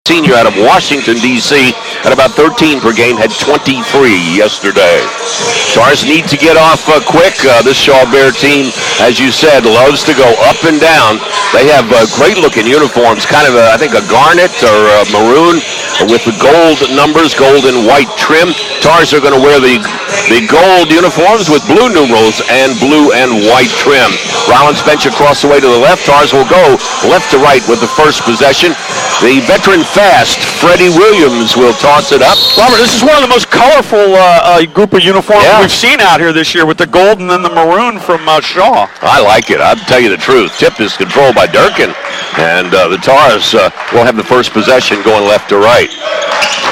Senior out of Washington, D.C. at about 13 per game, had 23 yesterday. Stars need to get off quick. This Shaw Bear team, as you said, loves to go up and down. They have great-looking uniforms, kind of, I think, a garnet or a maroon with the gold numbers, gold and white trim. Tars are going to wear the gold uniforms with blue numerals and blue and white trim. Rollins bench across the way to the left. Tars will go left to right with the first possession. The veteran fast, Freddie Williams, will toss it up. Robert, this is one of the most colorful group of uniforms we've seen out here this year with the gold and then the maroon from Shaw. I like it. I'll tell you the truth. Tip is controlled by Durkin, and the Tars will have the first possession going left to right.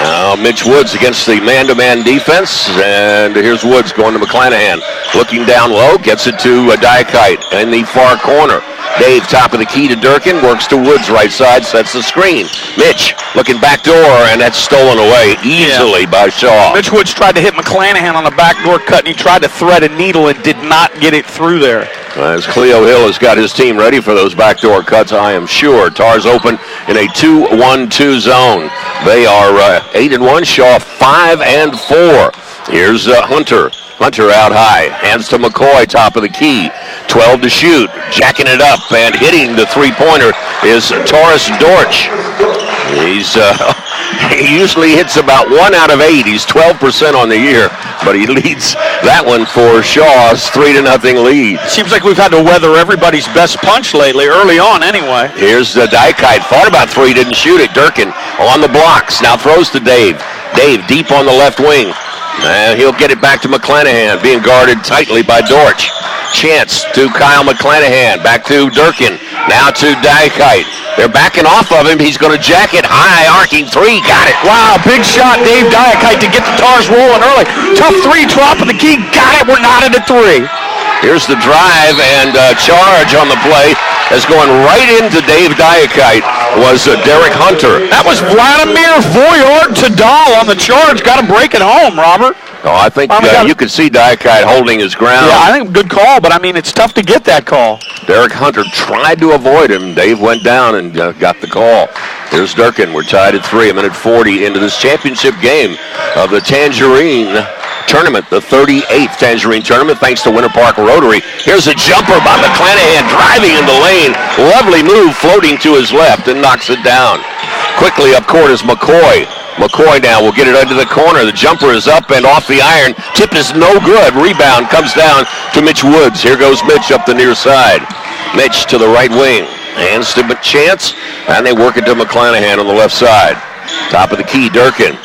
Now Mitch Woods against the man-to-man defense, and here's Woods going to McClanahan. Looking down low, gets it to Diakite in the far corner. Dave, top of the key to Durkin, works to Woods right side, sets the screen. Mitch looking back door, and that's stolen away easily by Shaw. Mitch Woods tried to hit McClanahan on the backdoor cut, and he tried to thread a needle and did not get it through there. As Cleo Hill has got his team ready for those backdoor cuts, I am sure. Tars open in a 2-1-2 zone. They are 8-1, Shaw 5-4. Here's Hunter. Hunter out high, hands to McCoy, top of the key, 12 to shoot, jacking it up, and hitting the three-pointer is Taurus Dortch. He usually hits about 1 out of 8. He's 12% on the year, but he leads that one for Shaw's 3-0 lead. Seems like we've had to weather everybody's best punch lately, early on anyway. Here's the Diakite, thought about three, didn't shoot it. Durkin on the blocks, now throws to Dave. Dave deep on the left wing. And he'll get it back to McClanahan, being guarded tightly by Dortch. Chance to Kyle McClanahan, back to Durkin, now to Diakite. They're backing off of him. He's going to jack it high, arcing three. Got it. Wow, big shot, Dave Diakite, to get the Tars rolling early. Tough three, top of the key. Got it. We're not at a three. Here's the drive and charge on the play. That's going right into Dave Diakite was Derek Hunter. That was Vladimir Voyard-Tadal on the charge. Got to break it home, Robert. Oh, I think you could see Diakite holding his ground. Yeah, I think good call, but I mean, it's tough to get that call. Derek Hunter tried to avoid him. Dave went down and got the call. Here's Durkin. We're tied at 3, 1:40 into this championship game of the Tangerine Tournament, the 38th Tangerine Tournament, thanks to Winter Park Rotary. Here's a jumper by McClanahan, driving in the lane. Lovely move, floating to his left, and knocks it down. Quickly up court is McCoy. McCoy now will get it under the corner. The jumper is up and off the iron. Tip is no good. Rebound comes down to Mitch Woods. Here goes Mitch up the near side. Mitch to the right wing. Hands to Chance, and they work it to McClanahan on the left side. Top of the key, Durkin.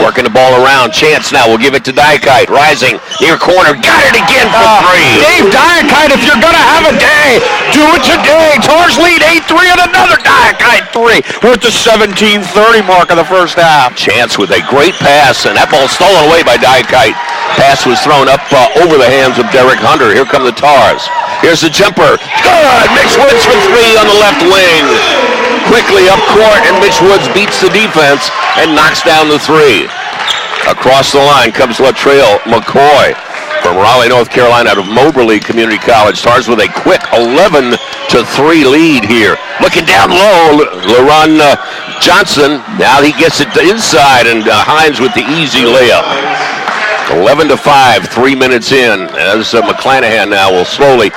Working the ball around. Chance now will give it to Diakite. Rising near corner. Got it again for three. Dave Diakite, if you're going to have a day, do it today. Tars lead 8-3 and another Diakite three. We're at the 17:30 mark of the first half. Chance with a great pass, and that ball stolen away by Diakite. Pass was thrown up over the hands of Derek Hunter. Here come the Tars. Here's the jumper. Good. Mitch Woods for three on the left wing. Quickly up court, and Mitch Woods beats the defense and knocks down the three. Across the line comes Latrell McCoy from Raleigh, North Carolina, out of Moberly Community College. Tars with a quick 11-3 lead here. Looking down low, LaRon Johnson. Now he gets it inside, and Hines with the easy layup. 11-5, 3 minutes in, as McClanahan now will slowly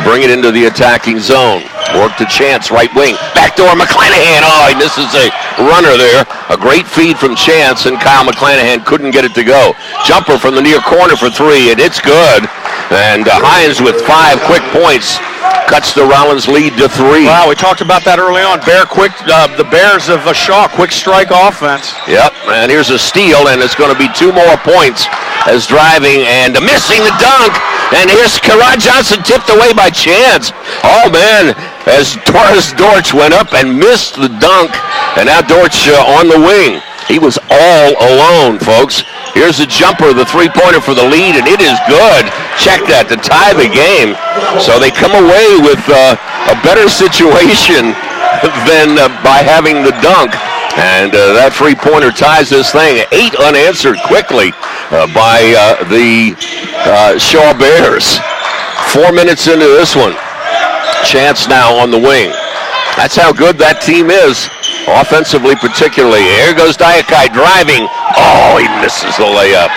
bring it into the attacking zone. Work to Chance, right wing. Backdoor McClanahan. Oh, he misses a runner there. A great feed from Chance, and Kyle McClanahan couldn't get it to go. Jumper from the near corner for three, and it's good. And Hines with 5 quick points cuts the Rollins lead to 3. Wow, we talked about that early on. The Bears of Shaw, quick strike offense. Yep, and here's a steal, and it's going to be 2 more points as driving and missing the dunk. And here's Karan Johnson tipped away by Chance. Oh, man, as Taurus Dortch went up and missed the dunk. And now Dortch on the wing. He was all alone, folks. Here's the jumper, the three-pointer for the lead, and it is good. Check that, to tie the game. So they come away with a better situation than by having the dunk. And that three-pointer ties this thing. 8 unanswered quickly by the Shaw Bears. 4 minutes into this one. Chance now on the wing. That's how good that team is. offensively particularly. Here goes Diakite driving. Oh, he misses the layup.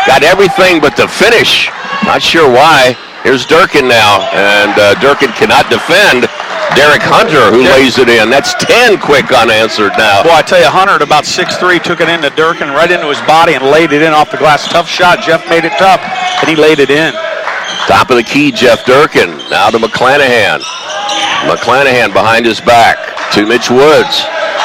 Got everything but the finish. Not sure why. Here's Durkin now, and Durkin cannot defend Derek Hunter, who lays it in. That's 10 quick unanswered now. Boy, I tell you, Hunter at about 6'3", took it into Durkin, right into his body, and laid it in off the glass. Tough shot. Jeff made it tough, and he laid it in. Top of the key, Jeff Durkin. Now to McClanahan. McClanahan behind his back to Mitch Woods.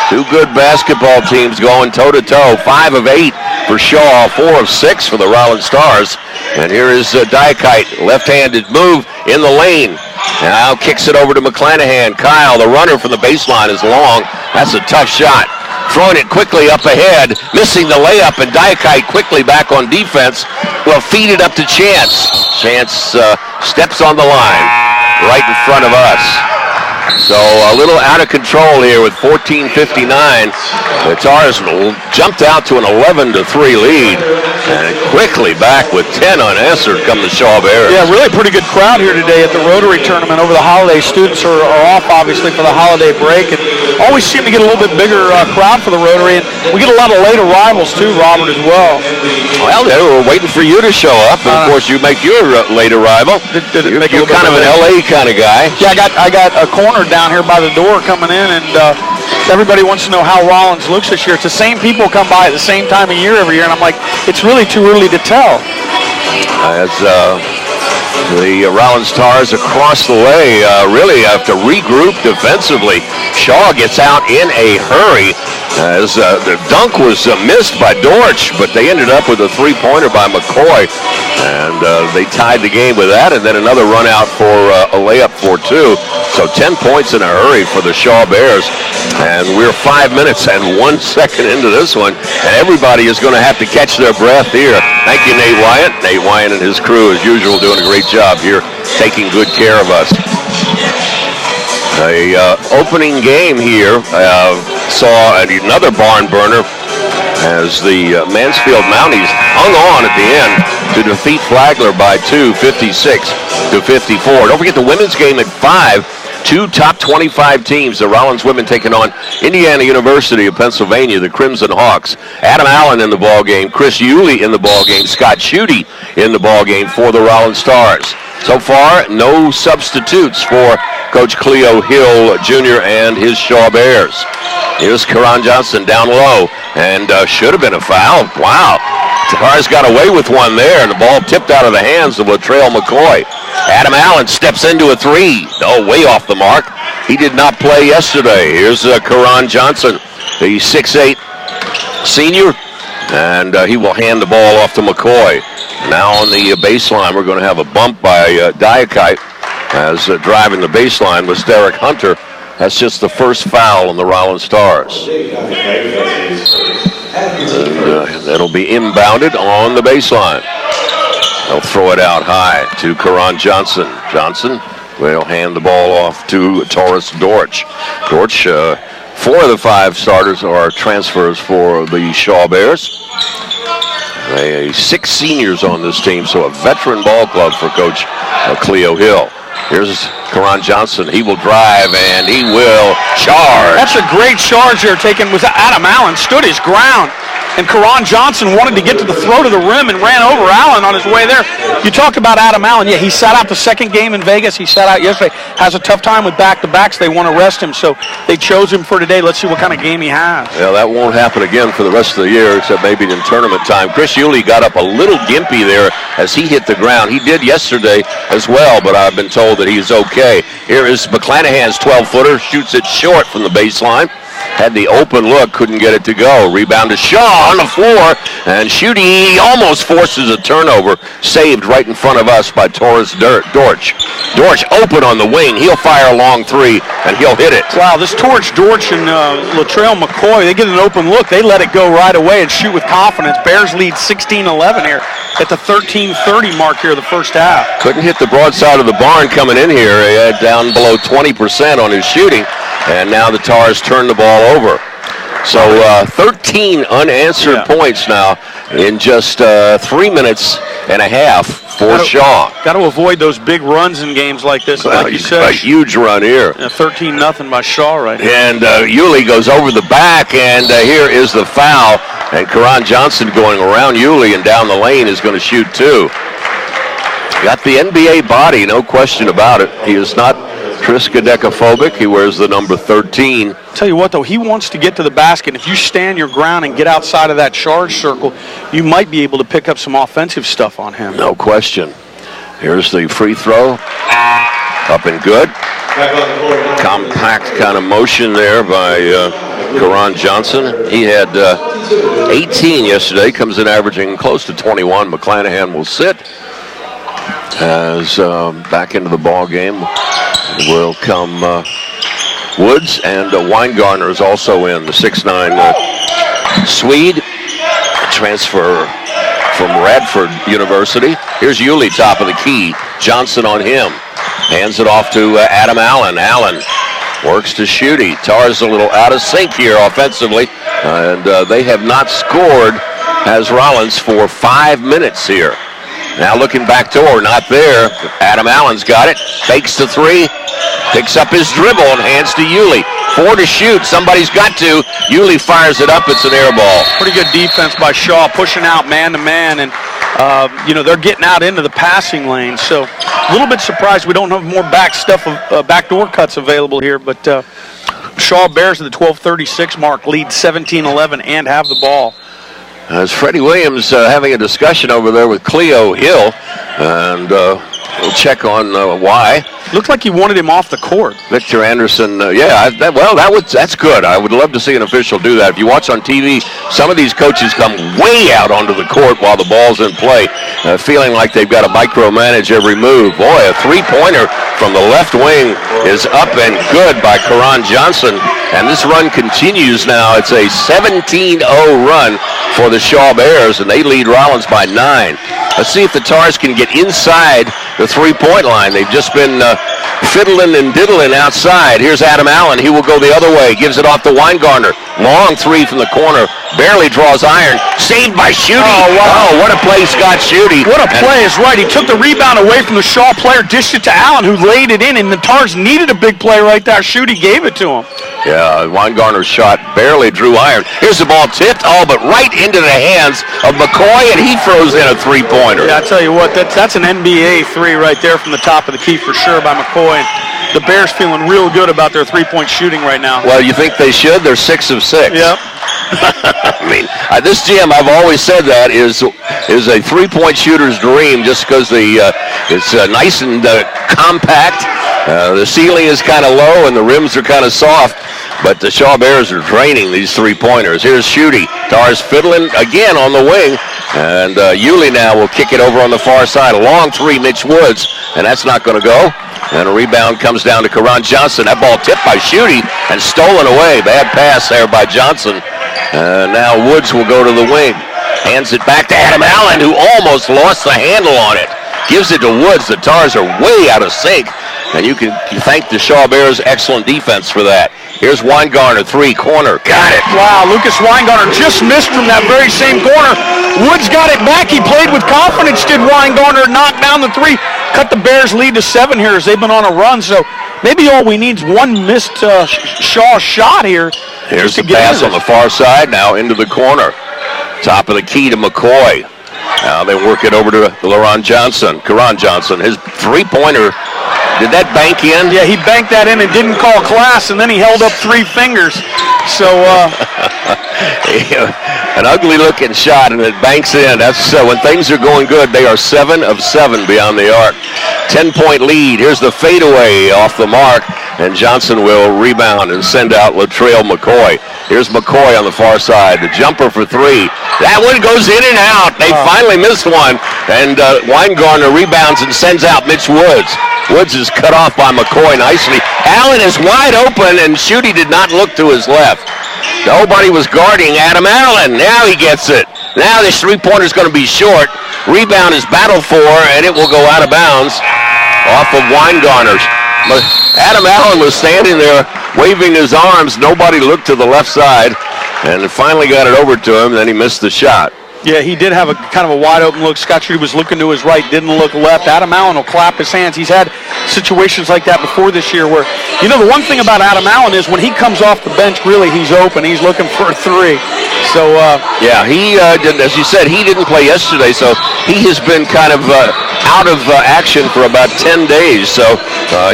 Two good basketball teams going toe-to-toe. 5 of 8 for Shaw, 4 of 6 for the Rollins Stars. And here is Diakite, left-handed move in the lane. Now kicks it over to McClanahan. Kyle, the runner from the baseline, is long. That's a tough shot. Throwing it quickly up ahead, missing the layup, and Diakite quickly back on defense. Will feed it up to Chance. Chance steps on the line right in front of us. So a little out of control here with 14:59. The Tars jumped out to an 11-3 lead, and quickly back with 10 unanswered come the Shaw Bears. Yeah, really pretty good crowd here today at the Rotary Tournament over the holidays. Students are off, obviously, for the holiday break, and always seem to get a little bit bigger crowd for the Rotary, and we get a lot of late arrivals too, Robert, as well. Well, they were waiting for you to show up, and of course you make your late arrival. You're kind of an LA kind of guy. Yeah, I got a corner down here by the door coming in, and everybody wants to know how Rollins looks this year. It's the same people come by at the same time of year every year, and I'm like, it's really too early to tell. As the Rollins Stars across the way really have to regroup defensively. Shaw gets out in a hurry as the dunk was missed by Dortch, but they ended up with a three-pointer by McCoy, and they tied the game with that, and then another run out for a layup for 2. So 10 points in a hurry for the Shaw Bears, and we're 5 minutes and 1 second into this one, and everybody is going to have to catch their breath here. Thank you, Nate Wyatt. Nate Wyatt and his crew, as usual, doing a great job here, taking good care of us. The opening game here saw another barn burner as the Mansfield Mounties hung on at the end to defeat Flagler by 2, 56-54. Don't forget the women's game at 5. 2 top 25 teams. The Rollins women taking on Indiana University of Pennsylvania, the Crimson Hawks. Adam Allen in the ball game, Chris Yulee in the ball game, Scott Schutte in the ball game for the Rollins Stars. So far, no substitutes for Coach Cleo Hill Jr. and his Shaw Bears. Here's Karan Johnson down low, and should have been a foul. Wow. Tars got away with one there, and the ball tipped out of the hands of Latrell McCoy. Adam Allen steps into a 3. Oh, way off the mark. He did not play yesterday. Here's Karan Johnson, the 6'8 senior, and he will hand the ball off to McCoy. Now on the baseline, we're going to have a bump by Diakite, as driving the baseline was Derek Hunter. That's just the first foul on the Rollins Stars. And that'll be inbounded on the baseline. They'll throw it out high to Karan Johnson. Johnson will hand the ball off to Taurus Dortch. Dortch, 4 of the 5 starters are transfers for the Shaw Bears. 6 seniors on this team, so a veteran ball club for Coach Cleo Hill. Here's Karan Johnson. He will drive, and he will charge. That's a great charge there taken. Was Adam Allen stood his ground, and Karan Johnson wanted to get to the throat of the rim and ran over Allen on his way there. You talk about Adam Allen. Yeah, he sat out the second game in Vegas. He sat out yesterday. Has a tough time with back-to-backs. They want to rest him, so they chose him for today. Let's see what kind of game he has. Yeah, that won't happen again for the rest of the year, except maybe in tournament time. Chris Yulee got up a little gimpy there as he hit the ground. He did yesterday as well, but I've been told that he's okay. Here is McClanahan's 12-footer. Shoots it short from the baseline. Had the open look, couldn't get it to go. Rebound to Shaw on the floor, and Schutte almost forces a turnover. Saved right in front of us by Taurus Dortch. Dortch open on the wing. He'll fire a long 3, and he'll hit it. Wow, this Dortch and Latrell McCoy, they get an open look. They let it go right away and shoot with confidence. Bears lead 16-11 here at the 13:30 mark here of the first half. Couldn't hit the broadside of the barn coming in here. He had down below 20% on his shooting, and now the Tars turn the ball over. So 13 unanswered points now, in just 3 minutes and a half for Shaw. Got to avoid those big runs in games like this. Like you said, a huge run here. 13-0 by Shaw right now. And Yulee goes over the back, and here is the foul. And Karan Johnson going around Yulee and down the lane is going to shoot two. Got the NBA body, no question about it. He is not triskaidekaphobic. He wears the number 13. Tell you what, though, he wants to get to the basket. If you stand your ground and get outside of that charge circle, you might be able to pick up some offensive stuff on him. No question. Here's the free throw. Up and good. Compact kind of motion there by Karan Johnson. He had 18 yesterday, comes in averaging close to 21. McClanahan will sit. As back into the ball game will come Woods, and Weingartner is also in, the 6'9" Swede, transfer from Radford University. Here's Yulee, top of the key. Johnson on him. Hands it off to Adam Allen. Allen works to Schutte. Tars a little out of sync here offensively, and they have not scored as Rollins for 5 minutes here. Now looking back door, not there. Adam Allen's got it. Fakes the three. Picks up his dribble and hands to Yulee. 4 to shoot. Somebody's got to. Yulee fires it up. It's an air ball. Pretty good defense by Shaw, pushing out man-to-man. And, they're getting out into the passing lane. So a little bit surprised we don't have more backdoor cuts available here. But Shaw Bears at the 12:36 mark, lead 17-11 and have the ball. As Freddie Williams having a discussion over there with Cleo Hill, and we'll check on why. Looked like he wanted him off the court. Victor Anderson, that's good. I would love to see an official do that. If you watch on TV, some of these coaches come way out onto the court while the ball's in play, feeling like they've got to micromanage every move. Boy, a three-pointer from the left wing is up and good by Karan Johnson, and this run continues now. It's a 17-0 run for the Shaw Bears, and they lead Rollins by 9. Let's see if the Tars can get inside the three-point line. They've just been fiddling and diddling outside. Here's Adam Allen. He will go the other way. Gives it off to Weingartner. Long three from the corner. Barely draws iron. Saved by Schutte. Oh, wow. Oh, what a play, Scott Schutte. What a play is right. He took the rebound away from the Shaw player, dished it to Allen, who laid it in, and the Tars needed a big play right there. Schutte gave it to him. Yeah, Weingartner's shot barely drew iron. Here's the ball tipped, but right into the hands of McCoy, and he throws in a three-pointer. Yeah, I tell you what, that's an NBA three right there from the top of the key for sure by McCoy. The Bears feeling real good about their three-point shooting right now. Well, you think they should? They're 6 of 6. Yep. I mean, this gym, I've always said that, is a three-point shooter's dream just because it's nice and compact. The ceiling is kind of low and the rims are kind of soft. But the Shaw Bears are draining these three-pointers. Here's Schutte. Tars fiddling again on the wing. And Yulee now will kick it over on the far side. A long three, Mitch Woods. And that's not going to go. And a rebound comes down to Karan Johnson. That ball tipped by Schutte and stolen away. Bad pass there by Johnson. Now Woods will go to the wing. Hands it back to Adam Allen, who almost lost the handle on it. Gives it to Woods. The Tars are way out of sync. And you can thank the Shaw Bears' excellent defense for that. Here's Weingartner, three, corner. Got it. Wow, Lucas Weingartner just missed from that very same corner. Woods got it back. He played with confidence, did Weingartner. Knocked down the three. Cut the Bears' lead to 7 here as they've been on a run. So maybe all we need is one missed Shaw shot here. Here's the pass on the far side, now into the corner. Top of the key to McCoy. Now they work it over to Karan Johnson. His three-pointer, did that bank in? Yeah, he banked that in and didn't call class, and then he held up 3 fingers. So, an ugly-looking shot, and it banks in. That's when things are going good. They are 7 of 7 beyond the arc. 10-point lead. Here's the fadeaway off the mark, and Johnson will rebound and send out Latrell McCoy. Here's McCoy on the far side. The jumper for 3. That one goes in and out. They finally missed one, and Weingartner rebounds and sends out Mitch Woods. Woods is cut off by McCoy nicely. Allen is wide open, and Schutte did not look to his left. Nobody was guarding Adam Allen. Now he gets it. Now this three-pointer is going to be short. Rebound is battled for, and it will go out of bounds off of Weingartner. Adam Allen was standing there waving his arms. Nobody looked to the left side, and finally got it over to him, and then he missed the shot. Yeah, he did have a kind of a wide-open look. Scott Trudy was looking to his right, didn't look left. Adam Allen will clap his hands. He's had situations like that before this year where, the one thing about Adam Allen is when he comes off the bench, really, he's open. He's looking for a three. So, yeah, he didn't, as you said, he didn't play yesterday, so he has been kind of out of action for about 10 days. So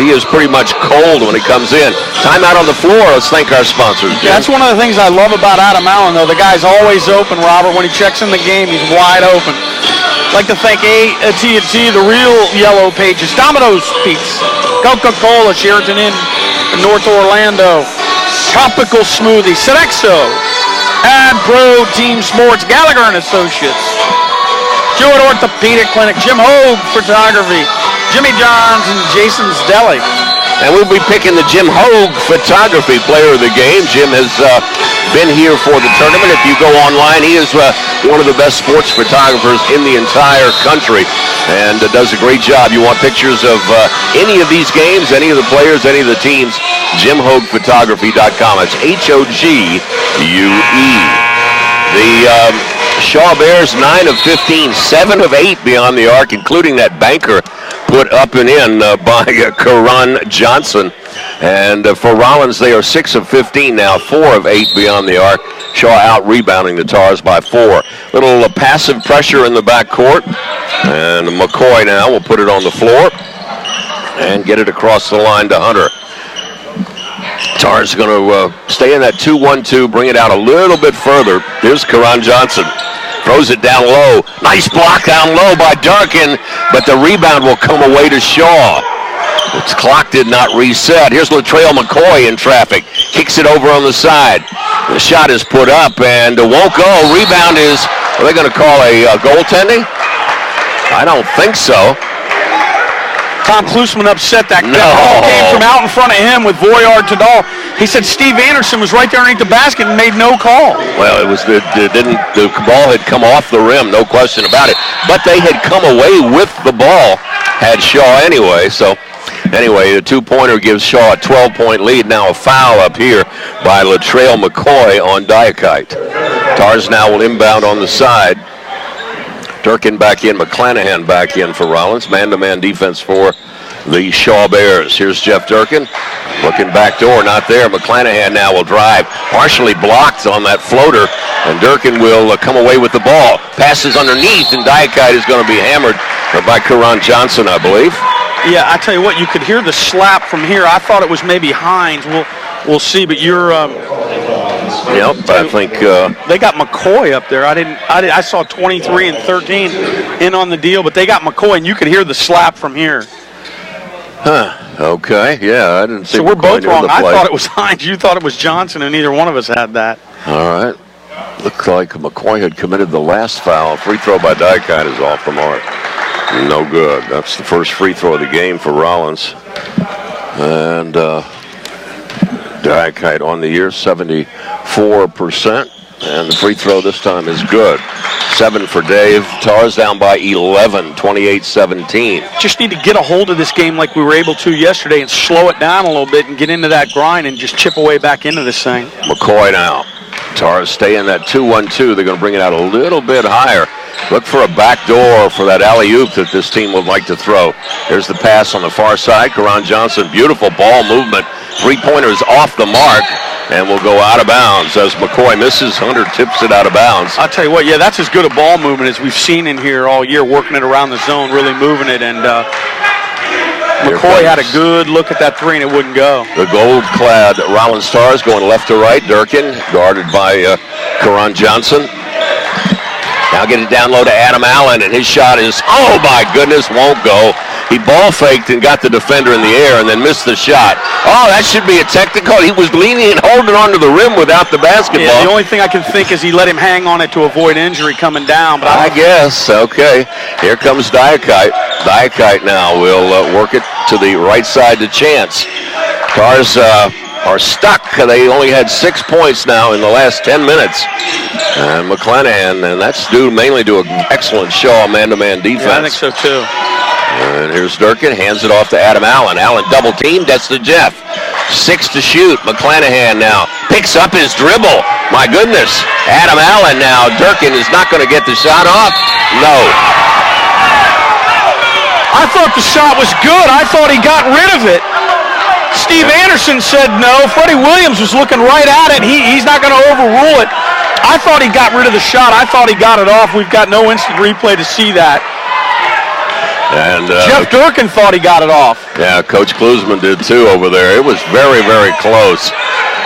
he is pretty much cold when he comes in. Timeout on the floor. Let's thank our sponsors. Yeah, that's one of the things I love about Adam Allen, though. The guy's always open, Robert. When he checks in the game, he's wide open. I'd like to thank AT&T, the real Yellow Pages, Domino's Pizza, Coca-Cola, Sheraton Inn in North Orlando, Tropical Smoothie, Sodexo, and Pro Team Sports, Gallagher & Associates, Stewart Orthopedic Clinic, Jim Hogue Photography, Jimmy Johns, and Jason's Deli. And we'll be picking the Jim Hogue Photography Player of the Game. Jim has been here for the tournament. If you go online, he is one of the best sports photographers in the entire country and does a great job. You want pictures of any of these games, any of the players, any of the teams, JimHoguePhotography.com. It's Hogue. The Shaw Bears, 9 of 15, 7 of 8 beyond the arc, including that banker put up and in by Karan Johnson. And for Rollins, they are 6 of 15 now, 4 of 8 beyond the arc. Shaw out rebounding the Tars by 4. Little passive pressure in the backcourt. And McCoy now will put it on the floor and get it across the line to Hunter. Tars going to stay in that 2-1-2, bring it out a little bit further. Here's Karan Johnson. Throws it down low. Nice block down low by Durkin, but the rebound will come away to Shaw. Its clock did not reset. Here's Latrell McCoy in traffic. Kicks it over on the side. The shot is put up and won't go. Rebound is, are they going to call a goaltending? I don't think so. Tom Klusman upset that. No. That ball came from out in front of him with Voyard Tadal. He said Steve Anderson was right there underneath the basket and made no call. Well, it was the ball had come off the rim, no question about it. But they had come away with the ball, had Shaw anyway. So anyway, the two-pointer gives Shaw a 12-point lead. Now a foul up here by Latrell McCoy on Diakite. Tars now will inbound on the side. Durkin back in, McClanahan back in for Rollins. Man-to-man defense for the Shaw Bears. Here's Jeff Durkin. Looking back door, not there. McClanahan now will drive. Partially blocked on that floater, and Durkin will come away with the ball. Passes underneath, and Diakite is going to be hammered by Karan Johnson, I believe. Yeah, I tell you what, you could hear the slap from here. I thought it was maybe Hines. We'll see, but you're... Yep, I think they got McCoy up there. I saw 23 and 13 in on the deal, but they got McCoy, and you could hear the slap from here. Huh. Okay. Yeah, I didn't see. So we're both wrong. I thought it was Hines. You thought it was Johnson, and neither one of us had that. All right. Looks like McCoy had committed the last foul. Free throw by Diakite is off the mark. No good. That's the first free throw of the game for Rollins. And Diakite on the year, 74%. And the free throw this time is good. 7 for Dave. Tars down by 11, 28-17. Just need to get a hold of this game like we were able to yesterday and slow it down a little bit and get into that grind and just chip away back into this thing. McCoy now. Tars stay in that 2-1-2. They're going to bring it out a little bit higher. Look for a back door for that alley-oop that this team would like to throw. Here's the pass on the far side. Karan Johnson, beautiful ball movement. Three-pointer is off the mark and will go out of bounds as McCoy misses. Hunter tips it out of bounds. I'll tell you what, yeah, that's as good a ball movement as we've seen in here all year, working it around the zone, really moving it. And McCoy had a good look at that three, and it wouldn't go. The gold-clad Rollins Stars going left to right. Durkin guarded by Karan Johnson. Now get it down low to Adam Allen, and his shot is, oh my goodness, won't go. He ball faked and got the defender in the air and then missed the shot. Oh, that should be a technical. He was leaning and holding onto the rim without the basketball. Yeah, the only thing I can think is he let him hang on it to avoid injury coming down. But I guess, okay. Here comes Diakite. Diakite now will work it to the right side to Chance. Tars are stuck. They only had 6 points now in the last 10 minutes. And McClanahan, and that's due mainly to an excellent Shaw man-to-man defense. Yeah, I think so too. And here's Durkin, hands it off to Adam Allen. Allen double-teamed, that's to Jeff. 6 to shoot. McClanahan now picks up his dribble. My goodness. Adam Allen now. Durkin is not going to get the shot off. No. I thought the shot was good. I thought he got rid of it. Steve Anderson said no. Freddie Williams was looking right at it. He's not going to overrule it. I thought he got rid of the shot. I thought he got it off. We've got no instant replay to see that. And Jeff Durkin thought he got it off. Yeah, Coach Klusman did too over there. It was very, very close.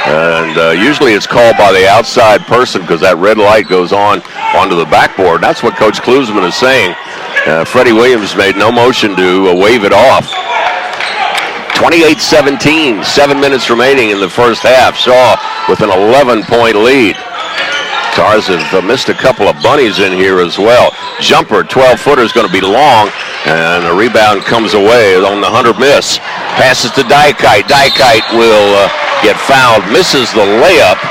And usually it's called by the outside person because that red light goes on onto the backboard. That's what Coach Klusman is saying. Freddie Williams made no motion to wave it off. 28-17, 7 minutes remaining in the first half. Shaw with an 11-point lead. Tars have missed a couple of bunnies in here as well. Jumper, 12-footer is going to be long, and the rebound comes away on the Hunter miss. Passes to Dykite. Dykite will get fouled, misses the layup.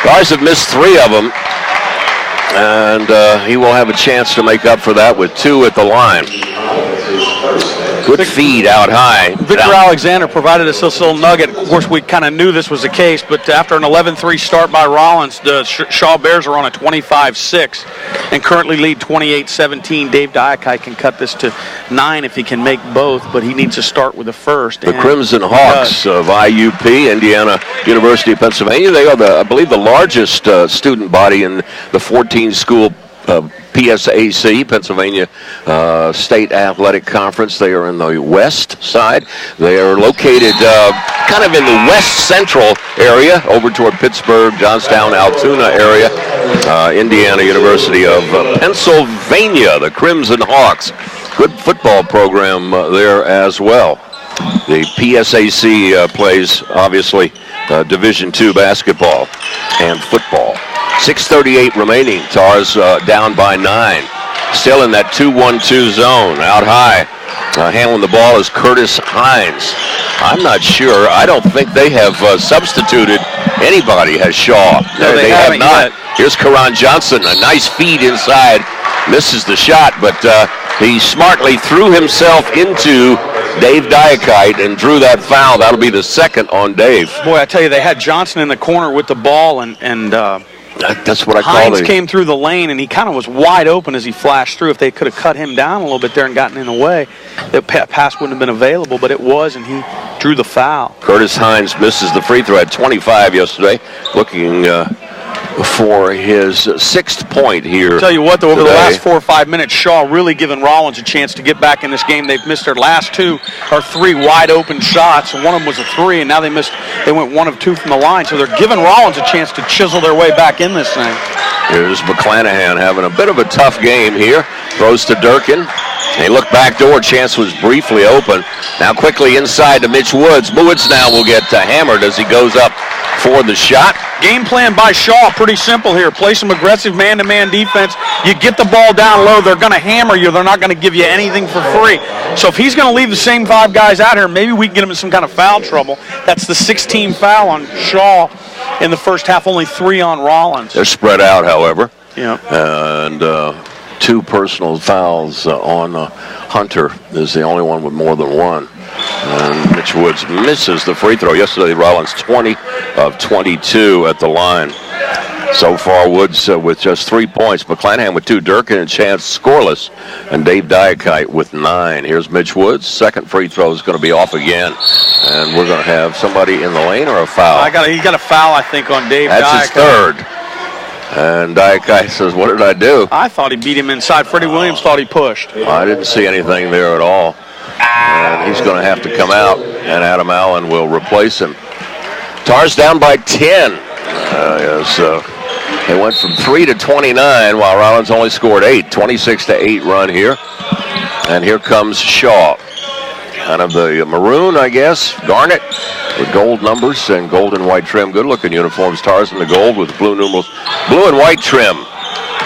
Tars have missed 3 of them, and he will have a chance to make up for that with 2 at the line. Good feed out high. Victor Alexander provided us this little nugget. Of course, we kind of knew this was the case, but after an 11-3 start by Rollins, the Shaw Bears are on a 25-6 and currently lead 28-17. Dave Dykite can cut this to 9 if he can make both, but he needs to start with the first. The Crimson Hawks of IUP, Indiana University of Pennsylvania, they are, I believe, the largest student body in the 14-school PSAC, Pennsylvania State Athletic Conference. They are in the west side. They are located kind of in the west central area, over toward Pittsburgh, Johnstown, Altoona area. Indiana University of Pennsylvania, the Crimson Hawks. Good football program there as well. The PSAC plays, obviously, Division II basketball and football. 6:38 remaining. Tars down by 9. Still in that 2-1-2 zone. Out high. Handling the ball is Curtis Hines. I'm not sure. I don't think they have substituted anybody, has Shaw. No, they have not. Yet. Here's Karan Johnson. A nice feed inside. Misses the shot, but he smartly threw himself into Dave Dykite and drew that foul. That'll be the second on Dave. Boy, I tell you, they had Johnson in the corner with the ball, and that's what I call it. Hines came through the lane, and he kind of was wide open as he flashed through. If they could have cut him down a little bit there and gotten in the way, the pass wouldn't have been available, but it was, and he drew the foul. Curtis Hines misses the free throw at 25 yesterday, looking for his 6th point here. I'll tell you what, though, over today. the last 4 or 5 minutes, Shaw really given Rollins a chance to get back in this game. They've missed their last 2 or 3 wide open shots, and one of them was a 3, and now they went 1 of 2 from the line. So they're giving Rollins a chance to chisel their way back in this thing. Here's McClanahan having a bit of a tough game here. Throws to Durkin. They look back door. Chance was briefly open. Now quickly inside to Mitch Woods. Woods now will get hammered as he goes up for the shot. Game plan by Shaw, pretty simple here. Play some aggressive man-to-man defense. You get the ball down low, they're going to hammer you. They're not going to give you anything for free. So if he's going to leave the same 5 guys out here, maybe we can get him in some kind of foul trouble. That's the 16th foul on Shaw in the first half, only 3 on Rollins. They're spread out, however. Yeah. And 2 personal fouls on Hunter is the only one with more than 1. And Mitch Woods misses the free throw. Yesterday, Rollins 20 of 22 at the line. So far, Woods with just 3 points. McClanahan with 2, Durkin and Chance scoreless, and Dave Dykite with 9. Here's Mitch Woods. Second free throw is going to be off again, and we're going to have somebody in the lane or a foul. He got a foul, I think, on Dave Dykite. That's his 3rd. And Dykite says, "What did I do?" I thought he beat him inside. Freddie Williams thought he pushed. I didn't see anything there at all. And he's going to have to come out, and Adam Allen will replace him. Tars down by 10. They went from 3 to 29, while Rollins only scored 8. 26-8 run here. And here comes Shaw. Kind of the maroon, I guess, garnet, with gold numbers and gold and white trim. Good-looking uniforms. Tars in the gold with blue numerals, blue and white trim.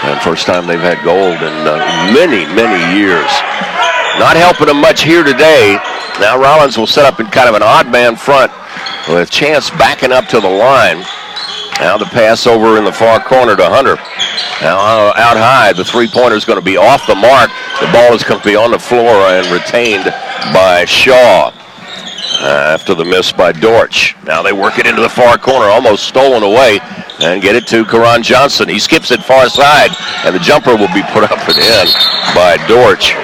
And first time they've had gold in many, many years. Not helping them much here today. Now Rollins will set up in kind of an odd man front with Chance backing up to the line. Now the pass over in the far corner to Hunter. Now out high, the 3-pointer is going to be off the mark. The ball is going to be on the floor and retained by Shaw. after the miss by Dortch. Now they work it into the far corner, almost stolen away, and get it to Karan Johnson. He skips it far side, and the jumper will be put up and in by Dortch.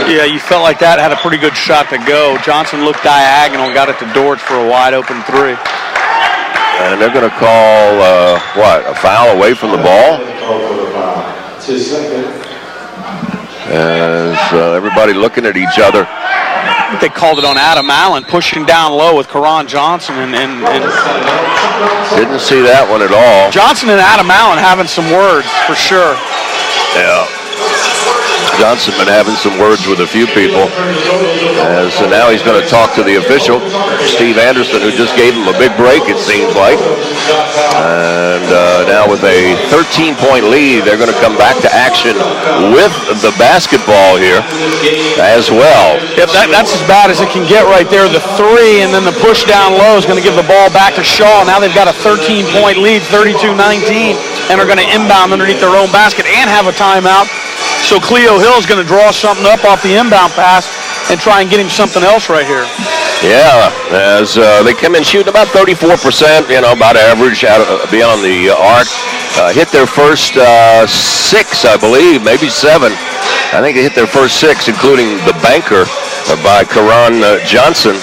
Yeah, you felt like that had a pretty good shot to go. Johnson looked diagonal and got it to Dortch for a wide open three. And they're going to call, a foul away from the ball? As everybody looking at each other. I think they called it on Adam Allen, pushing down low with Karan Johnson. And didn't see that one at all. Johnson and Adam Allen having some words, for sure. Yeah. Johnson been having some words with a few people. So now he's going to talk to the official, Steve Anderson, who just gave him a big break, it seems like. And now with a 13-point lead, they're going to come back to action with the basketball here as well. Yep, that's as bad as it can get right there. The three and then the push down low is going to give the ball back to Shaw. Now they've got a 13-point lead, 32-19, and are going to inbound underneath their own basket and have a timeout. So Cleo Hill's going to draw something up off the inbound pass and try and get him something else right here. Yeah, as they come in shooting about 34%, about average beyond the arc. Hit their first 6, I believe, maybe 7. I think they hit their first 6, including the banker by Karan Johnson.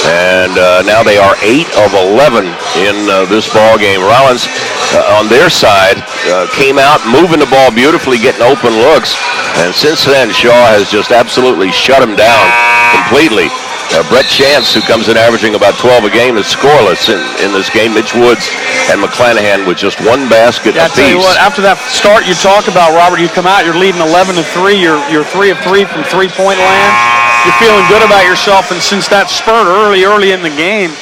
And now they are 8 of 11 in this ball game. Rollins on their side came out moving the ball beautifully, getting open looks. And since then, Shaw has just absolutely shut him down completely. Brett Chance, who comes in averaging about 12 a game, is scoreless in this game. Mitch Woods and McClanahan with just one basket apiece. I tell you what, after that start you talk about, Robert, you come out, you're leading 11-3, you're 3 of 3 from three-point land. You're feeling good about yourself, and since that spurt early in the game,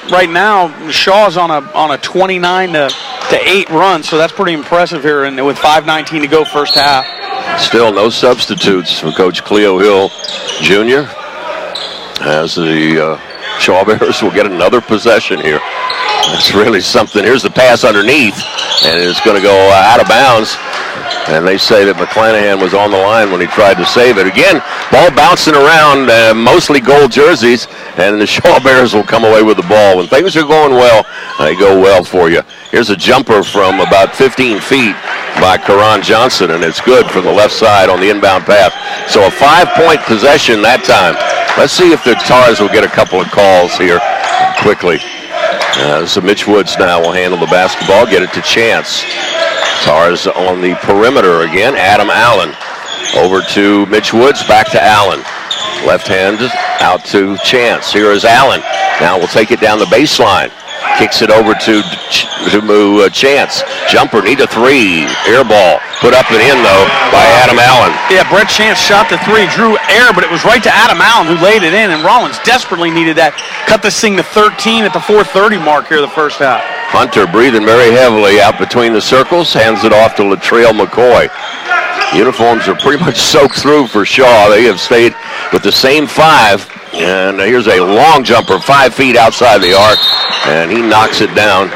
right now Shaw's on a 29-8 run, so that's pretty impressive here, and with 5:19 to go first half. Still no substitutes for Coach Cleo Hill Jr. as the Shaw Bears will get another possession here. That's really something. Here's the pass underneath, and it's going to go out of bounds. And they say that McClanahan was on the line when he tried to save it. Again, ball bouncing around, mostly gold jerseys, and the Shaw Bears will come away with the ball. When things are going well, they go well for you. Here's a jumper from about 15 feet by Karan Johnson, and it's good from the left side on the inbound path. So a 5-point possession that time. Let's see if the Tars will get a couple of calls here quickly. So Mitch Woods now will handle the basketball, get it to Chance. Tars on the perimeter again. Adam Allen over to Mitch Woods, back to Allen. Left hand out to Chance. Here is Allen. Now we'll take it down the baseline. Kicks it over to Chance. Jumper, need a 3. Air ball. Put up and in, though, by Adam Allen. Yeah, Brett Chance shot the 3, drew air, but it was right to Adam Allen who laid it in, and Rollins desperately needed that. Cut this thing to 13 at the 4:30 mark here the first half. Hunter breathing very heavily out between the circles. Hands it off to Latrell McCoy. Uniforms are pretty much soaked through for Shaw. They have stayed with the same 5. And here's a long jumper, 5 feet outside the arc, and he knocks it down.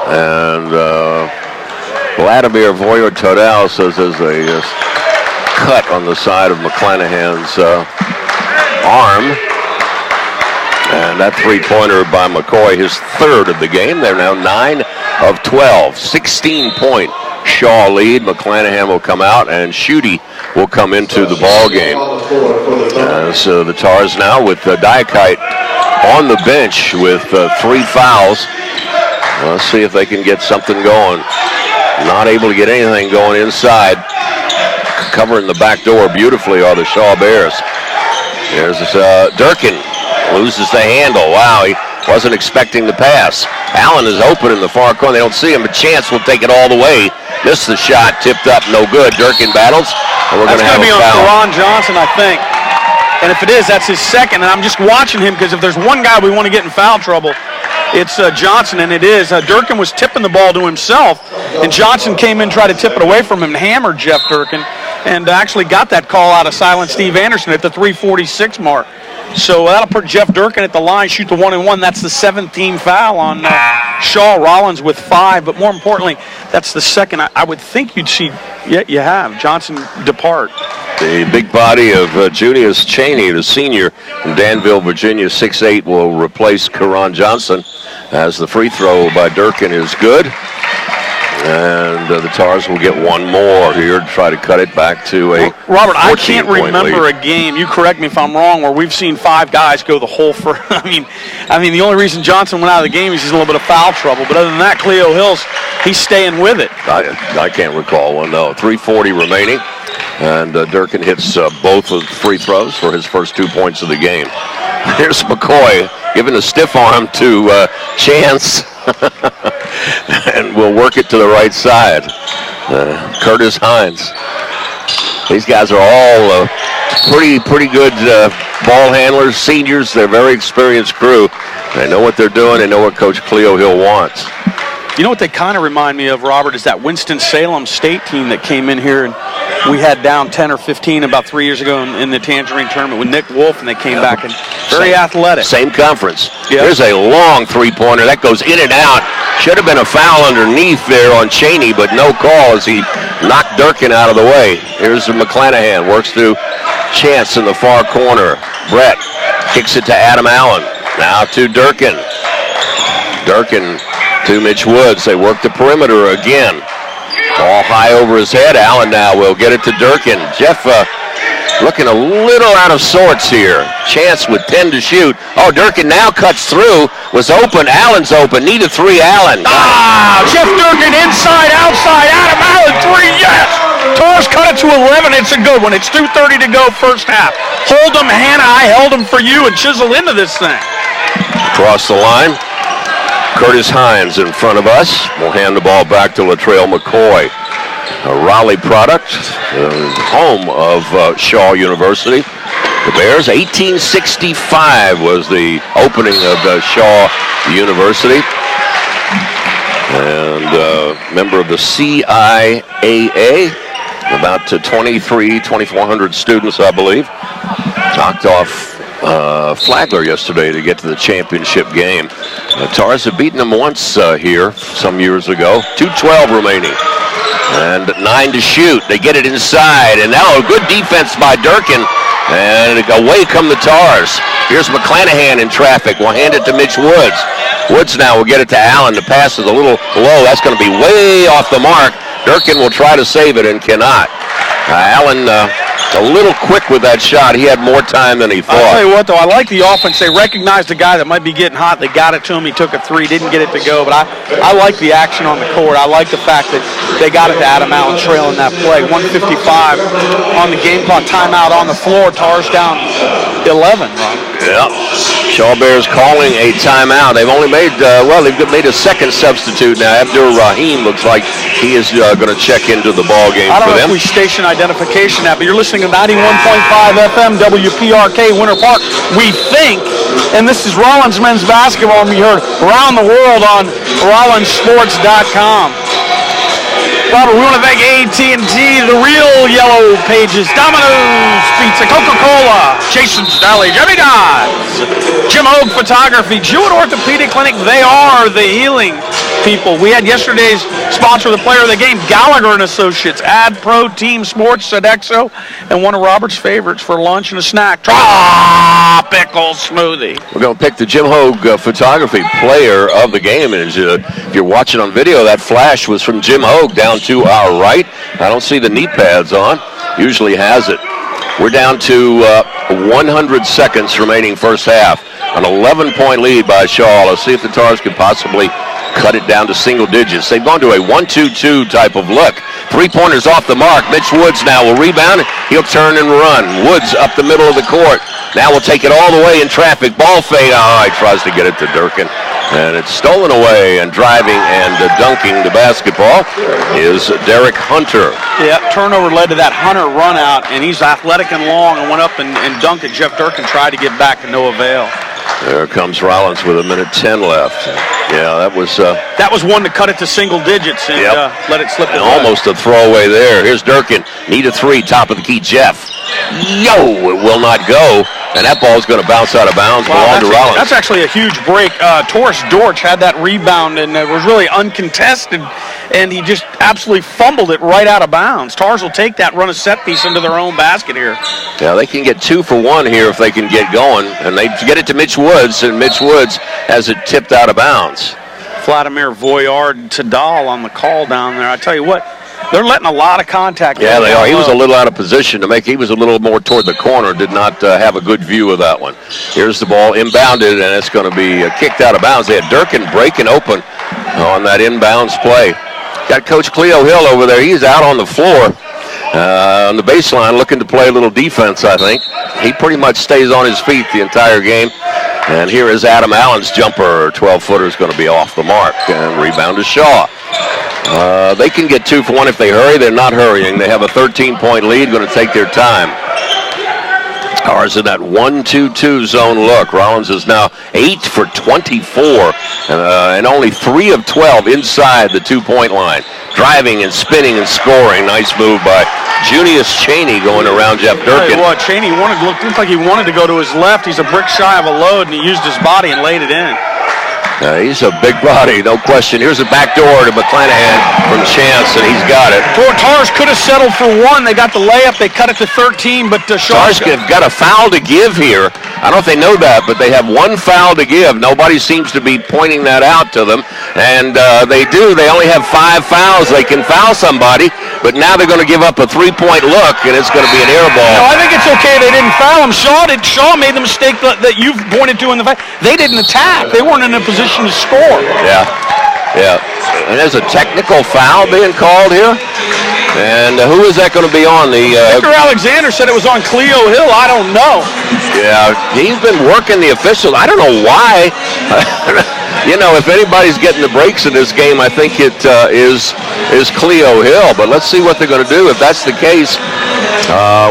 And Vladimir Voyar-Todal says there's a cut on the side of McClanahan's arm. And that three-pointer by McCoy, his 3rd of the game. They're now 9 of 12, 16-point Shaw lead. McClanahan will come out, and Schutte will come into the ball game. So the Tars now with Diakite on the bench with 3 fouls. Let's see if they can get something going. Not able to get anything going inside. Covering the back door beautifully are the Shaw Bears. There's Durkin. Loses the handle. Wow, he wasn't expecting the pass. Allen is open in the far corner. They don't see him, but Chance will take it all the way. Missed the shot, tipped up, no good. Durkin battles, and we're going to have a foul. That's going to be on Karan Johnson, I think. And if it is, that's his 2nd. And I'm just watching him because if there's one guy we want to get in foul trouble, it's Johnson, and it is. Durkin was tipping the ball to himself, and Johnson came in, tried to tip it away from him and hammered Jeff Durkin, and actually got that call out of silent Steve Anderson at the 3:46 mark. So that'll put Jeff Durkin at the line, shoot the 1-and-1. That's the 7th team foul on Shaw. Rollins with 5, but more importantly, that's the 2nd. I would think you'd see, you have Johnson depart. The big body of Junius Chaney, the senior from Danville, Virginia, 6'8", will replace Karan Johnson as the free throw by Durkin is good. And the Tars will get one more here to try to cut it back to a Robert, I can't 14-point remember lead. a game, you correct me if I'm wrong, where we've seen 5 guys go the whole first. I mean, the only reason Johnson went out of the game is he's in a little bit of foul trouble. But other than that, Cleo Hills, he's staying with it. I can't recall one, no. 3:40 remaining. And Durkin hits both of the free throws for his first 2 points of the game. Here's McCoy giving a stiff arm to Chance. And we'll work it to the right side. Curtis Hines. These guys are all pretty good ball handlers, seniors. They're a very experienced crew. They know what they're doing. They know what Coach Cleo Hill wants. You know what they kind of remind me of, Robert, is that Winston-Salem State team that came in here and we had down 10 or 15 about 3 years ago in the Tangerine tournament with Nick Wolf, and they came back and very athletic. Same conference. Yep. There's a long three-pointer that goes in and out. Should have been a foul underneath there on Chaney, but no call as he knocked Durkin out of the way. Here's McClanahan, works through Chance in the far corner. Brett kicks it to Adam Allen. Now to Durkin. Durkin to Mitch Woods. They work the perimeter again. Ball high over his head. Allen now will get it to Durkin. Jeff looking a little out of sorts here. Chance with 10 to shoot. Oh, Durkin now cuts through. Was open. Allen's open. Need a 3. Allen. Jeff Durkin inside, outside. Adam Allen 3. Yes. Tars cut it to 11. It's a good one. It's 2:30 to go first half. Hold him, Hannah. I held him for you and chisel into this thing. Across the line. Curtis Hines in front of us. We'll hand the ball back to Latrell McCoy. A Raleigh product, home of Shaw University. The Bears, 1865 was the opening of Shaw University. And member of the CIAA. About 2,400 students, I believe. Knocked off Flagler yesterday to get to the championship game. Tars have beaten them once here some years ago. 2:12 remaining. And 9 to shoot. They get it inside. And now a good defense by Durkin. And away come the Tars. Here's McClanahan in traffic. We'll hand it to Mitch Woods. Woods now will get it to Allen. The pass is a little low. That's going to be way off the mark. Durkin will try to save it and cannot. Allen a little quick with that shot. He had more time than he thought. I'll tell you what, though, I like the offense. They recognized the guy that might be getting hot. They got it to him. He took a 3, didn't get it to go. But I like the action on the court. I like the fact that they got it to Adam Allen trailing that play. 1:55 on the game clock. Timeout on the floor. Tars down 11. Yeah. Shaw Bears calling a timeout. They've only made, they've made a second substitute now. Abdur Rahim looks like he is going to check into the ball game I don't for know them. if we station identification that, but you're listening to 91.5 FM WPRK Winter Park. We think, and this is Rollins men's basketball, and we heard around the world on RollinsSports.com. Robert, we want to thank AT&T, the Real Yellow Pages, Domino's Pizza, Coca-Cola, Jason's Deli, Jimmy God's, Jim Hogue Photography, Jewett Orthopedic Clinic. They are the healing people. We had yesterday's sponsor of the player of the game, Gallagher & Associates, Ad Pro Team Sports, Sodexo, and one of Robert's favorites for lunch and a snack, Tropical Smoothie. We're going to pick the Jim Hogue Photography player of the game. And if you're watching on video, that flash was from Jim Hogue down to our right. I don't see the knee pads on. Usually has it. We're down to 100 seconds remaining first half. An 11-point lead by Shaw. Let's see if the Tars could possibly cut it down to single digits. They've gone to a 1-2-2 type of look. 3-pointers off the mark. Mitch Woods now will rebound. He'll turn and run. Woods up the middle of the court. Now we'll take it all the way in traffic. Ball fade. Oh, he tries to get it to Durkin. And it's stolen away, and driving and dunking the basketball is Derek Hunter. Yeah, turnover led to that Hunter run out, and he's athletic and long and went up and dunked it. Jeff Durkin tried to get back to no avail. There comes Rollins with 1:10 left. Yeah, that was one to cut it to single digits and let it slip away. Almost a throwaway there. Here's Durkin. Need a 3, top of the key, Jeff. It will not go. And that ball's going to bounce out of bounds, belong to Rollins. That's actually a huge break. Taurus Dortch had that rebound and it was really uncontested, and he just absolutely fumbled it right out of bounds. Tars will take that, run a set piece into their own basket here. Yeah, they can get 2 for 1 here if they can get going, and they get it to Mitch Woods, and Mitch Woods has it tipped out of bounds. Vladimir Voyard Tadal on the call down there. I tell you what, they're letting a lot of contact. Yeah, they are. He was a little out of position to make. He was a little more toward the corner. Did not have a good view of that one. Here's the ball inbounded, and it's going to be kicked out of bounds. They had Durkin breaking open on that inbounds play. Got Coach Cleo Hill over there. He's out on the floor on the baseline looking to play a little defense, I think. He pretty much stays on his feet the entire game. And here is Adam Allen's jumper. 12-footer is going to be off the mark. And rebound to Shaw. They can get 2 for 1 if they hurry. They're not hurrying. They have a 13-point lead, going to take their time. Tars in that 1-2-2 zone look. Rollins is now 8 for 24 and only 3 of 12 inside the 2-point line. Driving and spinning and scoring. Nice move by Junius Chaney going around Jeff Durkin. Chaney looked like he wanted to go to his left. He's a brick shy of a load, and he used his body and laid it in. He's a big body, no question. Here's a backdoor to McClanahan from Chance, and he's got it. Tars could have settled for 1. They got the layup. They cut it to 13, but Tars have got a foul to give here. I don't know if they know that, but they have 1 foul to give. Nobody seems to be pointing that out to them, and they do. They only have 5 fouls. They can foul somebody, but now they're going to give up a 3-point look, and it's going to be an air ball. No, I think it's okay they didn't foul him. Shaw made the mistake that you've pointed to in the fact. They didn't attack. They weren't in a position to score. Yeah. And there's a technical foul being called here. And who is that going to be on? Victor Alexander said it was on Cleo Hill. I don't know. Yeah, he's been working the officials. I don't know why. You know, if anybody's getting the breaks in this game, I think it is Cleo Hill. But let's see what they're going to do. If that's the case,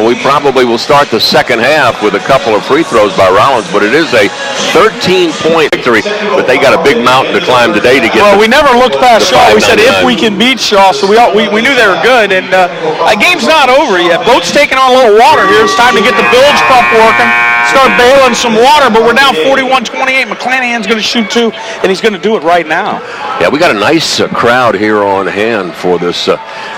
we probably will start the second half with a couple of free throws by Rollins. But it is a 13-point victory. But they got a big mountain to climb today to get. Well, we never looked past Shaw. We said if we can beat Shaw, so we knew they were good. And the game's not over yet. Boat's taking on a little water here. It's time to get the bilge pump working. Start bailing some water, but we're down 41-28. McClanahan's going to shoot 2, and he's going to do it right now. Yeah, we got a nice crowd here on hand for this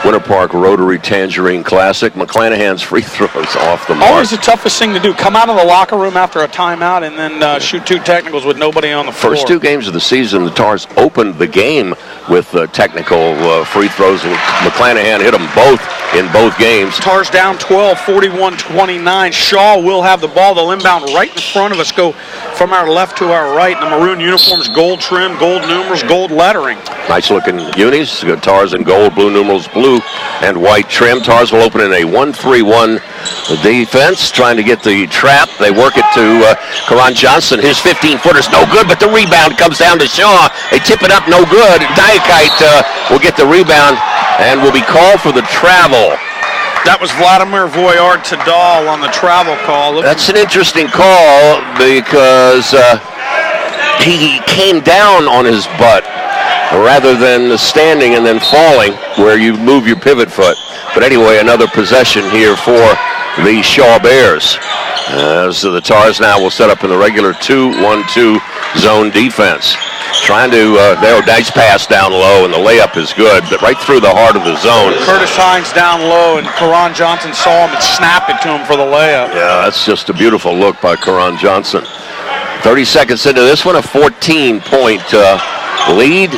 Winter Park Rotary Tangerine Classic. McClanahan's free throws off the mark. Always the toughest thing to do. Come out of the locker room after a timeout and then shoot 2 technicals with nobody on the floor. First 2 games of the season, the Tars opened the game with technical free throws, and McClanahan hit them both in both games. Tars down 12, 41-29. Shaw will have the ball. They'll inbound right in front of us, go from our left to our right. The maroon uniforms, gold trim, gold numerals, gold lettering. Nice looking unis. Tars in gold, blue numerals, blue and white trim. Tars will open in a 1-3-1 defense, trying to get the trap. They work it to Karan Johnson. His 15-footer's no good, but the rebound comes down to Shaw. They tip it up, no good. Diakite will get the rebound and will be called for the travel. That was Vladimir Voyard Tadal on the travel call. That's an interesting call because he came down on his butt rather than standing and then falling where you move your pivot foot. But anyway, another possession here for the Shaw Bears. So the Tars now will set up in the regular 2-1-2 zone defense. Trying to, nice pass down low, and the layup is good, but right through the heart of the zone. Curtis Hines down low, and Karan Johnson saw him and snapped it to him for the layup. Yeah, that's just a beautiful look by Karan Johnson. 30 seconds into this one, a 14-point lead.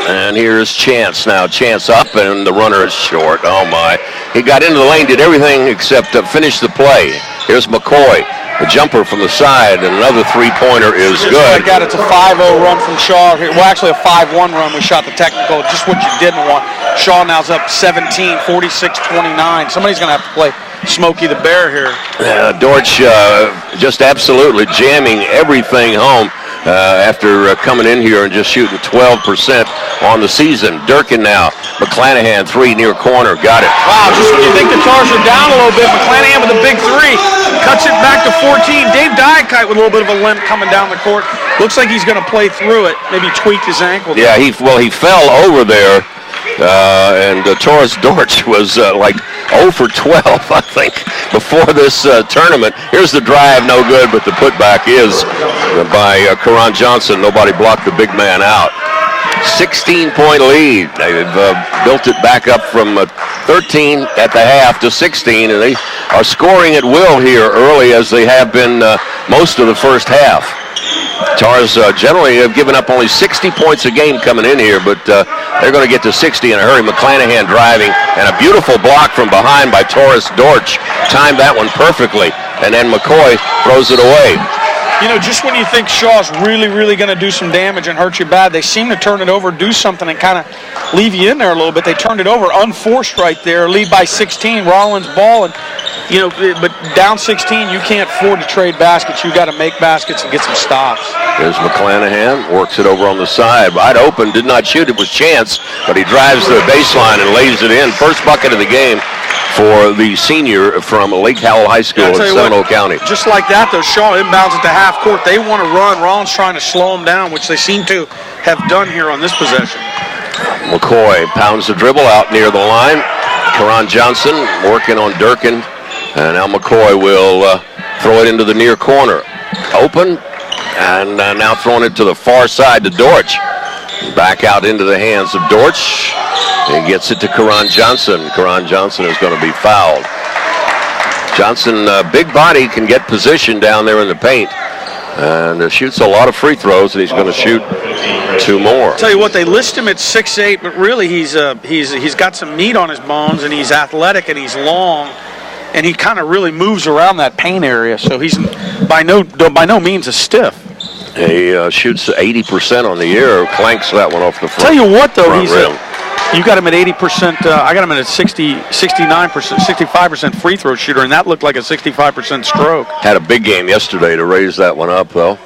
And here's Chance now. Chance up, and the runner is short. Oh, my. He got into the lane, did everything except finish the play. Here's McCoy. The jumper from the side, and another three-pointer is good. Like that, it's a 5-0 run from Shaw here. Well, actually a 5-1 run. We shot the technical, just what you didn't want. Shaw now's up 17, 46-29. Somebody's going to have to play Smokey the Bear here. Dortch just absolutely jamming everything home after coming in here and just shooting 12% on the season. Durkin now. McClanahan, 3 near corner. Got it. Wow, just when you think the Tars are down a little bit, McClanahan with a big 3. Cuts it back to 14. Dave Diakite with a little bit of a limp coming down the court. Looks like he's going to play through it. Maybe tweaked his ankle. Yeah, he fell over there. And Taurus Dortch was like 0 for 12, I think, before this tournament. Here's the drive, no good, but the putback is by Karan Johnson. Nobody blocked the big man out. 16-point lead. They've built it back up from 13 at the half to 16, and they are scoring at will here early, as they have been most of the first half. Tars generally have given up only 60 points a game coming in here, but they're going to get to 60 in a hurry. McClanahan driving, and a beautiful block from behind by Taurus Dortch. Timed that one perfectly, and then McCoy throws it away. You know, just when you think Shaw's really, really going to do some damage and hurt you bad, they seem to turn it over, do something, and kind of leave you in there a little bit. They turned it over, unforced right there, lead by 16, Rollins ball, and, you know, but down 16, you can't afford to trade baskets. You got to make baskets and get some stops. Here's McClanahan, works it over on the side, wide open, did not shoot, it was Chance, but he drives the baseline and lays it in. First bucket of the game for the senior from Lake Howell High School in Seminole County. Just like that, though, Shaw inbounds at the half court. They want to run. Rollins trying to slow them down, which they seem to have done here on this possession. McCoy pounds the dribble out near the line. Karan Johnson working on Durkin, and now McCoy will throw it into the near corner. Open, and now throwing it to the far side to Dortch. Back out into the hands of Dortch. He gets it to Karan Johnson. Karan Johnson is going to be fouled. Johnson, big body, can get position down there in the paint, and shoots a lot of free throws, and he's going to shoot 2 more. Tell you what, they list him at 6'8", but really he's got some meat on his bones, and he's athletic and he's long, and he kind of really moves around that paint area. So he's by no means a stiff. He shoots 80% on the year, clanks that one off the front. Tell you what, though, rim. You got him at 80%. I got him at 69%, 65% free throw shooter, and that looked like a 65% stroke. Had a big game yesterday to raise that one up, though.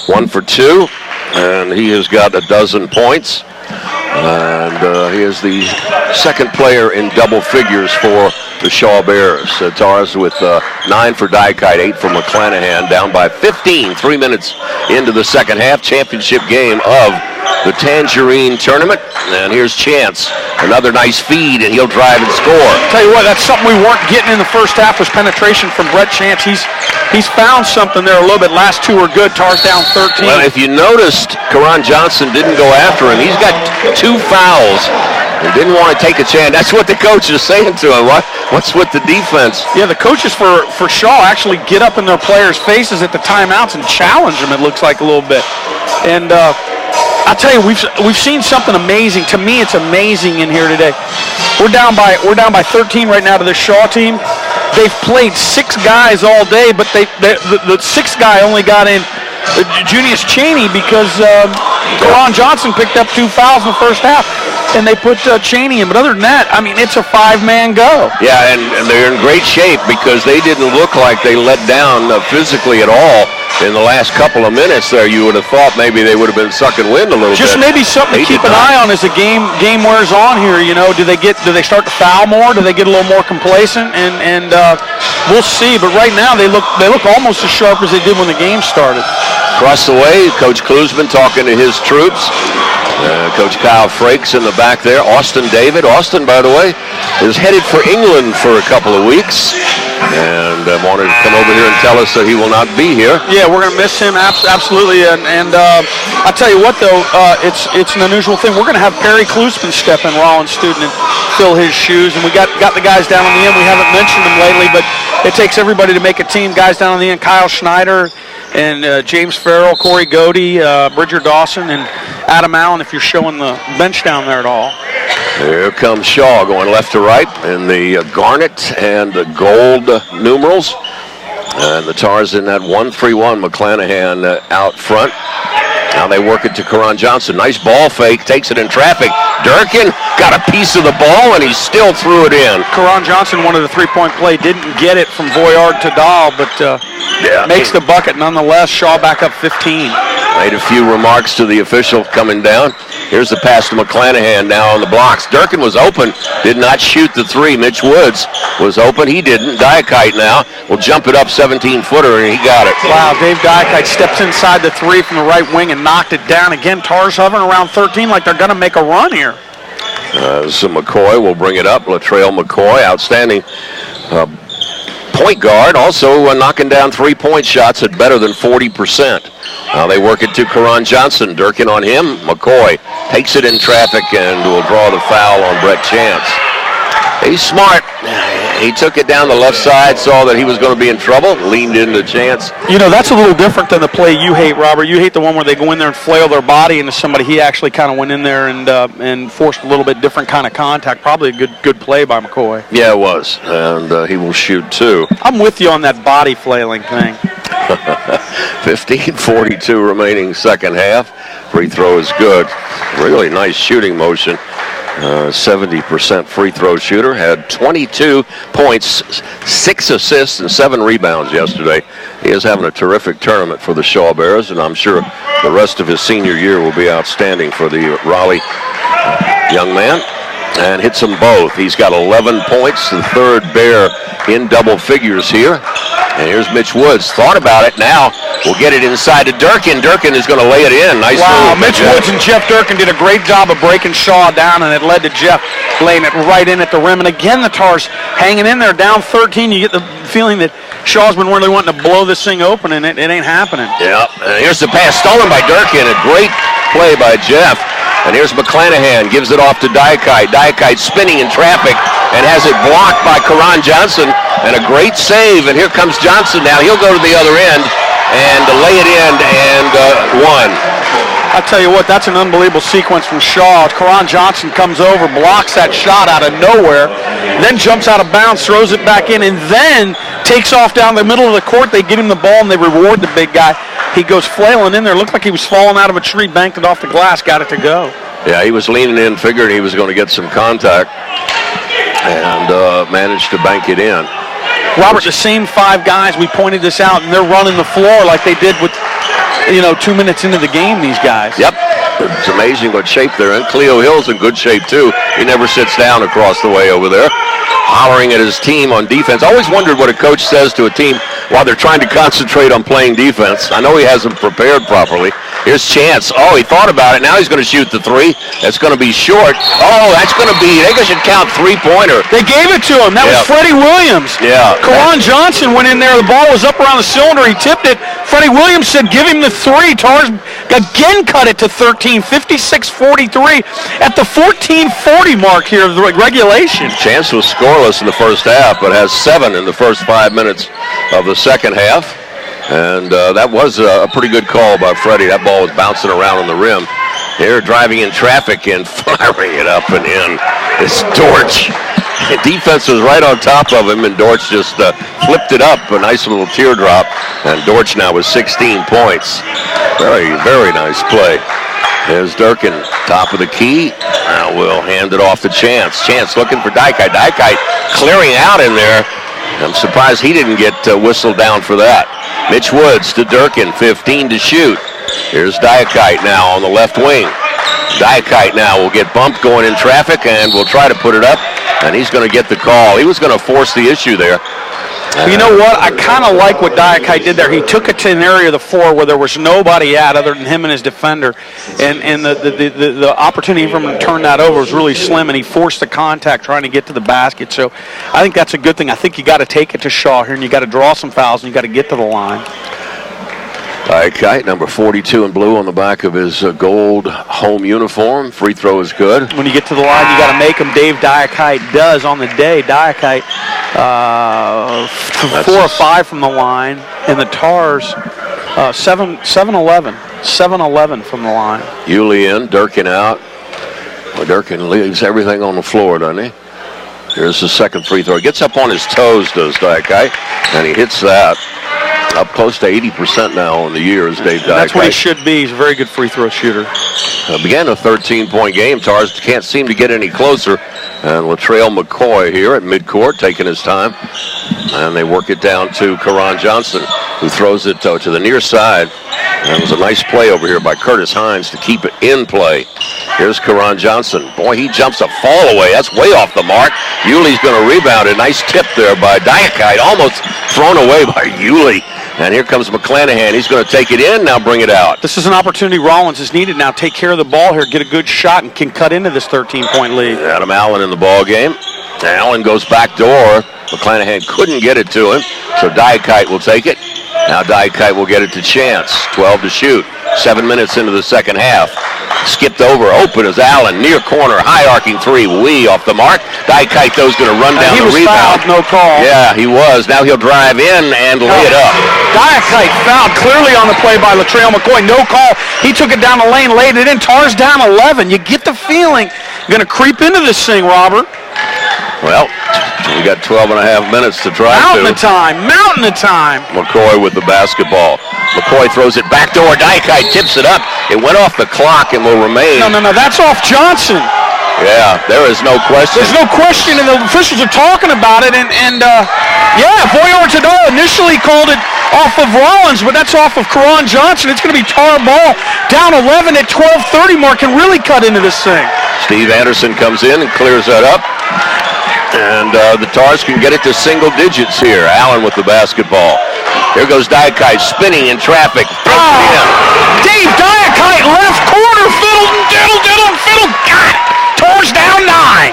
1 for 2, and he has got 12 points. And he is the second player in double figures for the Shaw Bears. Tars with 9 for Dykite, 8 for McClanahan, down by 15, 3 minutes into the second half. Championship game of the Tangerine Tournament. And here's Chance. Another nice feed, and he'll drive and score. Tell you what, that's something we weren't getting in the first half, was penetration from Brett Chance. He's found something there a little bit. Last 2 were good. Tars down 13. Well, if you noticed, Karan Johnson didn't go after him. He's got 2 fouls and didn't want to take a chance. That's what the coach is saying to him. What's with the defense? Yeah, the coaches for Shaw actually get up in their players' faces at the timeouts and challenge them, it looks like, a little bit. And I'll tell you, we've seen something amazing. To me, it's amazing in here today. We're down by 13 right now to the Shaw team. They've played 6 guys all day, but the 6th guy only got in Junius Chaney because Karan Johnson picked up 2 fouls in the first half, and they put Chaney in. But other than that, I mean, it's a 5-man go. Yeah, and they're in great shape because they didn't look like they let down physically at all in the last couple of minutes there. You would have thought maybe they would have been sucking wind a little bit. Just maybe something to keep an eye on as the game wears on here. You know, do they start to foul more? Do they get a little more complacent? And we'll see. But right now they look almost as sharp as they did when the game started. Across the way, Coach Klusman talking to his troops. Coach Kyle Frakes in the back there. Austin David. Austin, by the way, is headed for England for a couple of weeks. And wanted to come over here and tell us that he will not be here. Yeah, we're going to miss him, absolutely. And I'll tell you what, though, it's an unusual thing. We're going to have Perry Klusman step in, Rollins student, and fill his shoes. And we got the guys down on the end. We haven't mentioned them lately, but it takes everybody to make a team. Guys down on the end, Kyle Schneider and James Farrell, Corey Godey, Bridger Dawson, and Adam Allen, if you're showing the bench down there at all. Here comes Shaw going left to right in the garnet and the gold numerals. And the Tars in that 1-3-1. McClanahan out front. Now they work it to Karan Johnson. Nice ball fake. Takes it in traffic. Durkin got a piece of the ball, and he still threw it in. Karan Johnson wanted a 3-point play. Didn't get it from Voyard to Dahl, but makes the bucket nonetheless. Shaw back up 15. Made a few remarks to the official coming down. Here's the pass to McClanahan now on the blocks. Durkin was open, did not shoot the 3. Mitch Woods was open, he didn't. Dykite now will jump it up 17-footer, and he got it. Wow, Dave Dykite steps inside the 3 from the right wing and knocked it down. Again, Tars hovering around 13 like they're going to make a run here. So McCoy will bring it up. Latrell McCoy, outstanding point guard, also knocking down three-point shots at better than 40%. They work it to Karan Johnson. Durkin on him. McCoy takes it in traffic and will draw the foul on Brett Chance. He's smart. He took it down the left side, saw that he was going to be in trouble, leaned into Chance. You know, that's a little different than the play you hate, Robert. You hate the one where they go in there and flail their body into somebody. He actually kind of went in there and forced a little bit different kind of contact. Probably a good play by McCoy. Yeah, it was, and he will shoot too. I'm with you on that body flailing thing. 15:42 remaining second half. Free throw is good. Really nice shooting motion. 70% free throw shooter. Had 22 points, 6 assists, and 7 rebounds yesterday. He is having a terrific tournament for the Shaw Bears, and I'm sure the rest of his senior year will be outstanding for the Raleigh young man. And hits them both. He's got 11 points, the third Bear in double figures here. And here's Mitch Woods. Thought about it. Now we'll get it inside to Durkin. Durkin is going to lay it in. Nice move. Mitch Woods and Jeff Durkin did a great job of breaking Shaw down, and it led to Jeff laying it right in at the rim. And again, the Tars hanging in there, down 13. You get the feeling that Shaw's been really wanting to blow this thing open, and it ain't happening. Yeah, and here's the pass stolen by Durkin. A great play by Jeff. And here's McClanahan, gives it off to Diakite. Diakite spinning in traffic and has it blocked by Karan Johnson. And a great save. And here comes Johnson now. He'll go to the other end and lay it in and one. I'll tell you what, that's an unbelievable sequence from Shaw. Karan Johnson comes over, blocks that shot out of nowhere, then jumps out of bounds, throws it back in, and then takes off down the middle of the court. They give him the ball, and they reward the big guy. He goes flailing in there. Looked like he was falling out of a tree, banked it off the glass, got it to go. Yeah, he was leaning in, figured he was going to get some contact, and managed to bank it in. Robert, the same 5 guys, we pointed this out, and they're running the floor like they did with, 2 minutes into the game, these guys. Yep. It's amazing what shape they're in. Cleo Hill's in good shape, too. He never sits down across the way over there. Hollering at his team on defense. Always wondered what a coach says to a team while they're trying to concentrate on playing defense. I know he hasn't prepared properly. Here's Chance. Oh, he thought about it. Now he's going to shoot the 3. That's going to be short. Oh, that's going to be, they should count 3-pointer. They gave it to him. That was Freddie Williams. Yeah. Karan Johnson went in there. The ball was up around the cylinder. He tipped it. Freddie Williams said, give him the 3. Tars again cut it to 13, 56-43 at the 14:40 mark here of the regulation. Chance was scoreless in the first half, but has 7 in the first 5 minutes of the second half. And that was a pretty good call by Freddie. That ball was bouncing around on the rim. They're driving in traffic and firing it up and in. It's Dortch. The defense was right on top of him, and Dortch just flipped it up. A nice little teardrop. And Dortch now with 16 points. Very, very nice play. There's Durkin, top of the key. Now we'll hand it off to Chance. Chance looking for Diakite. Diakite clearing out in there. I'm surprised he didn't get whistled down for that. Mitch Woods to Durkin, 15 to shoot. Here's Diakite now on the left wing. Diakite now will get bumped going in traffic and will try to put it up, and he's going to get the call. He was going to force the issue there. You know what? I kind of like what Diakite did there. He took it to an area of the floor where there was nobody at other than him and his defender, and the opportunity for him to turn that over was really slim, and he forced the contact trying to get to the basket. So I think that's a good thing. I think you got to take it to Shaw here, and you got to draw some fouls, and you got to get to the line. Diakite, number 42 in blue on the back of his gold home uniform. Free throw is good. When you get to the line, you got to make them. Dave Diakite does on the day. Diakite 4 or 5 from the line, and the Tars 7-11 from the line. Yulee in, Durkin out. Well, Durkin leaves everything on the floor, doesn't he? Here's the second free throw. He gets up on his toes, does Diakite, and he hits that. Up close to 80% now on the year is Dave Diakite. That's what he should be. He's a very good free throw shooter. Began a 13-point game. Tars can't seem to get any closer. And Latrell McCoy here at midcourt taking his time. And they work it down to Karan Johnson, who throws it to the near side. And it was a nice play over here by Curtis Hines to keep it in play. Here's Karan Johnson. Boy, he jumps a fall away. That's way off the mark. Yulee's going to rebound it. Nice tip there by Diakite. Almost thrown away by Yulee. And here comes McClanahan. He's going to take it in, now bring it out. This is an opportunity Rollins is needed now. Take care of the ball here, get a good shot, and can cut into this 13-point lead. Adam Allen in the ball game. Allen goes back door. McClanahan couldn't get it to him, so Diakite will take it. Now Diakite will get it to Chance. 12 to shoot. 7 minutes into the second half. Skipped over. Open is Allen. Near corner. High arcing three. Wee off the mark. Diakite, though, is going to run down the rebound. Fouled, no call. Yeah, he was. Now he'll drive in and lay it up. Diakite fouled clearly on the play by Latrell McCoy. No call. He took it down the lane, laid it in. Tars down 11. You get the feeling going to creep into this thing, Robert. Well, we got 12 and a half minutes to try Mountain of time. McCoy with the basketball. McCoy throws it back door. Diakite tips it up. It went off the clock and will remain. No. That's off Johnson. Yeah, there is no question. There's no question, and the officials are talking about it. Voyor Tadar initially called it off of Rollins, but that's off of Karan Johnson. It's going to be Tar ball down 11 at 12:30 mark. Can really cut into this thing. Steve Anderson comes in and clears that up. And the Tars can get it to single digits here. Allen with the basketball. Here goes Diakite spinning in traffic. Dave Diakite left corner. Fiddle. Got it. Tars down 9.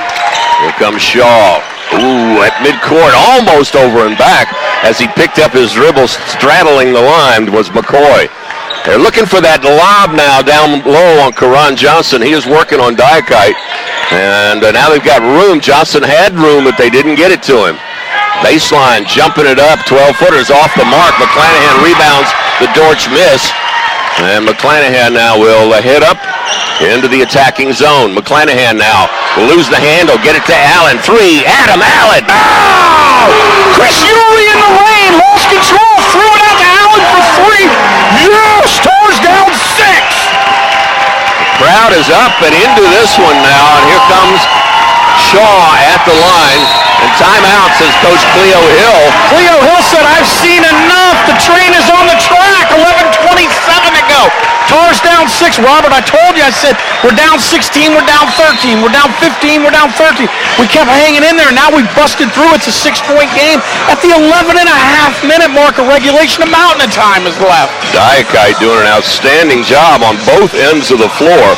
Here comes Shaw. Ooh, at midcourt, almost over and back as he picked up his dribble, straddling the line was McCoy. They're looking for that lob now down low on Karan Johnson. He is working on Diakite. And now they've got room. Johnson had room, but they didn't get it to him. Baseline, jumping it up. 12-footers off the mark. McClanahan rebounds the Dortch miss. And McClanahan now will hit up into the attacking zone. McClanahan now will lose the handle. Get it to Allen. 3. Adam Allen. Oh! Chris Yulee in the lane. Lost control. Threw it out to Allen for 3. Yes! Tars down 6. Crowd is up and into this one now, and here comes Shaw at the line, and timeout, says Coach Cleo Hill. Cleo Hill said, I've seen enough. The train is on the track. 11:27 to go. Tars down 6. Robert, I told you, I said, we're down 16, we're down 13, we're down 15, we're down 13. We kept hanging in there, and now we've busted through. It's a 6-point game. At the 11.5-minute mark of regulation, a mountain of time is left. Diakite doing an outstanding job on both ends of the floor.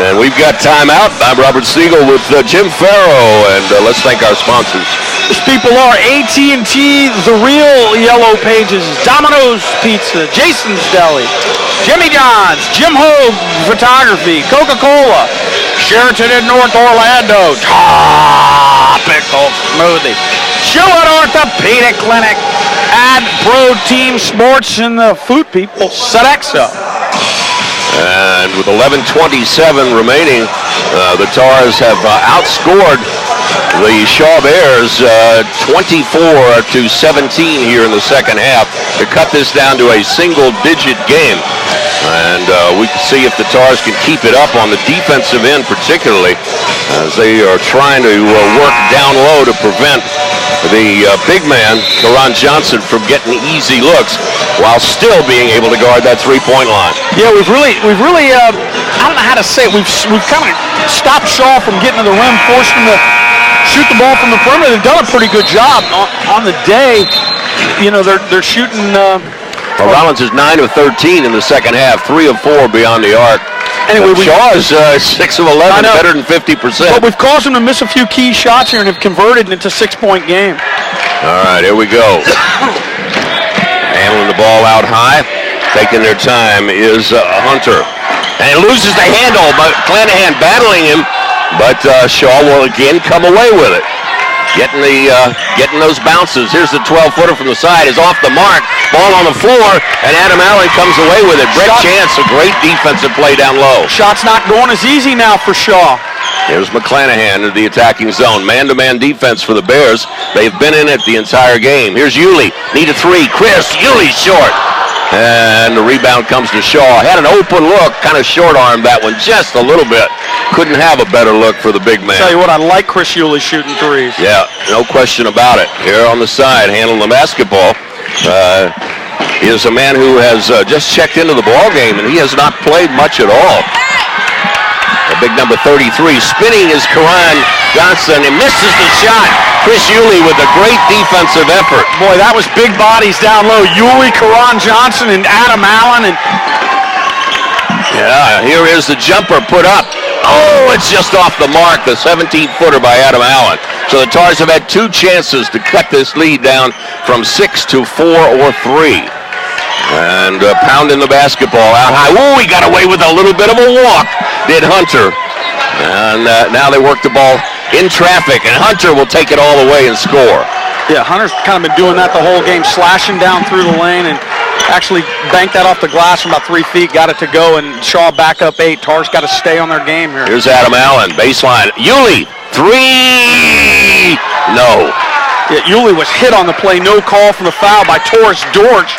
And we've got timeout. I'm Robert Siegel with Jim Farrow, and let's thank our sponsors. These people are AT&T, The Real Yellow Pages, Domino's Pizza, Jason's Deli, Jimmy John's, Jim Hogue Photography, Coca-Cola, Sheraton in North Orlando, Tropical Smoothie, Jewett Orthopedic Clinic, and Pro Team Sports, and the food people, Sodexo. And with 11:27 remaining, the Tars have outscored the Shaw Bears 24-17 here in the second half to cut this down to a single-digit game. And we can see if the Tars can keep it up on the defensive end particularly, as they are trying to work down low to prevent the big man, Karan Johnson, from getting easy looks while still being able to guard that three-point line. Yeah, we've really I don't know how to say it. We've kind of stopped Shaw from getting to the rim, forced him to shoot the ball from the perimeter. They've done a pretty good job on the day. You know, they're shooting. Rollins is 9 of 13 in the second half, 3 of 4 beyond the arc. Anyway, Shaw is 6 of 11, better than 50%. But we've caused them to miss a few key shots here and have converted into a 6-point game. All right, here we go. Handling the ball out high, taking their time is Hunter. And loses the handle, but McClanahan battling him, but Shaw will again come away with it. Getting those bounces. Here's the 12-footer from the side. Is off the mark. Ball on the floor, and Adam Allen comes away with it. Brett Chance, a great defensive play down low. Shot's not going as easy now for Shaw. Here's McClanahan in the attacking zone. Man-to-man defense for the Bears. They've been in it the entire game. Here's Yulee. Need a 3. Chris, Yulee short. And the rebound comes to Shaw. Had an open look, kind of short-armed that one just a little bit. Couldn't have a better look for the big man. Tell you what, I like Chris Yulee shooting threes. Yeah, no question about it. Here on the side, handling the basketball, is a man who has just checked into the ball game, and he has not played much at all. The big number 33. Spinning is Karan Johnson and misses the shot. Chris Yulee with a great defensive effort. Boy, that was big bodies down low. Yulee, Karan Johnson, and Adam Allen. Yeah, here is the jumper put up. Oh, it's just off the mark, the 17-footer by Adam Allen. So the Tars have had 2 chances to cut this lead down from 6 to 4 or 3. And pounding the basketball out high. Ooh, he got away with a little bit of a walk, did Hunter. And now they work the ball in traffic, and Hunter will take it all the way and score. Yeah, Hunter's kind of been doing that the whole game, slashing down through the lane and actually banked that off the glass from about 3 feet, got it to go, and Shaw back up 8. Tars got to stay on their game here. Here's Adam Allen, baseline. Yulee, 3. No. Yeah, Yulee was hit on the play, no call for the foul by Torres Dortch.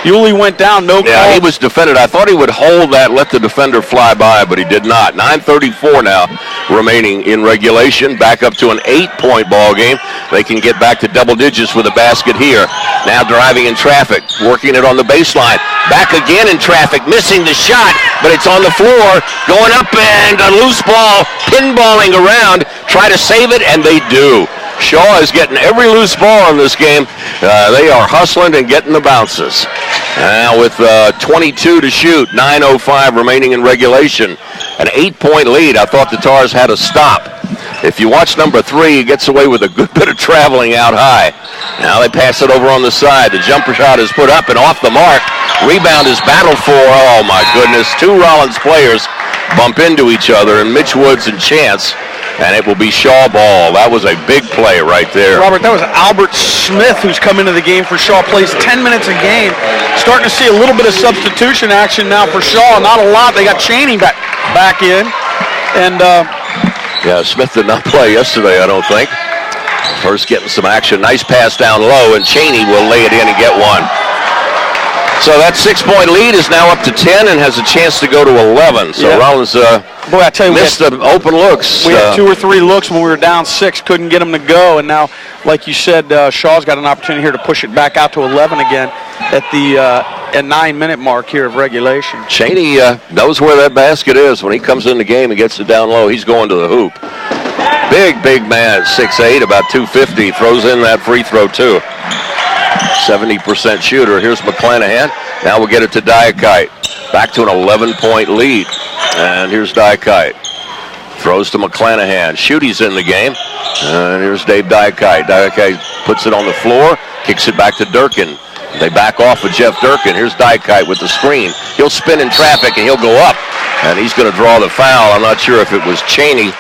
Yulee went down, no call. Yeah, he was defended. I thought he would hold that, let the defender fly by, but he did not. 9:34 now remaining in regulation. Back up to an 8-point ball game. They can get back to double digits with a basket here. Now driving in traffic, working it on the baseline. Back again in traffic, missing the shot, but it's on the floor. Going up and a loose ball, pinballing around. Try to save it, and they do. Shaw is getting every loose ball in this game. They are hustling and getting the bounces. Now with 22 to shoot, 9:05 remaining in regulation. An 8-point lead. I thought the Tars had a stop. If you watch number 3, he gets away with a good bit of traveling out high. Now they pass it over on the side. The jumper shot is put up and off the mark. Rebound is battled for. Oh, my goodness. 2 Rollins players bump into each other, and Mitch Woods and Chance. And it will be Shaw ball. That was a big play right there. Robert, that was Albert Smith who's come into the game for Shaw. Plays 10 minutes a game. Starting to see a little bit of substitution action now for Shaw. Not a lot. They got Cheney back in. And yeah, Smith did not play yesterday, I don't think. First getting some action. Nice pass down low, and Cheney will lay it in and get one. So that 6-point lead is now up to 10 and has a chance to go to 11. So yeah. Rollins boy, I tell you, missed the open looks. We had 2 or 3 looks when we were down 6, couldn't get them to go. And now, like you said, Shaw's got an opportunity here to push it back out to 11 again at the 9-minute mark here of regulation. Cheney knows where that basket is. When he comes in the game and gets it down low, he's going to the hoop. Big man, 6'8", about 250, throws in that free throw too. 70% shooter. Here's McClanahan. Now we'll get it to Diakite. Back to an 11-point lead. And here's Diakite. Throws to McClanahan. Schuette's in the game. And here's Dave Diakite. Diakite puts it on the floor, kicks it back to Durkin. They back off with Jeff Durkin. Here's Diakite with the screen. He'll spin in traffic and he'll go up. And he's going to draw the foul. I'm not sure if it was Cheney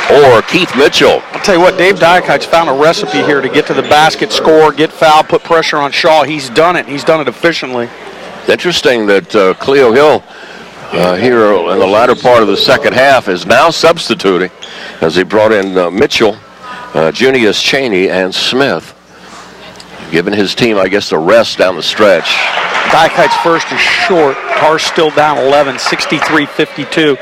or Keith Mitchell. I'll tell you what, Dave Diakite's found a recipe here to get to the basket, score, get fouled, put pressure on Shaw. He's done it. He's done it efficiently. It's interesting that Cleo Hill here in the latter part of the second half is now substituting as he brought in Mitchell, Junius Cheney, and Smith, giving his team, I guess, a rest down the stretch. Diakite's first is short. Tars still down 11, 63-52.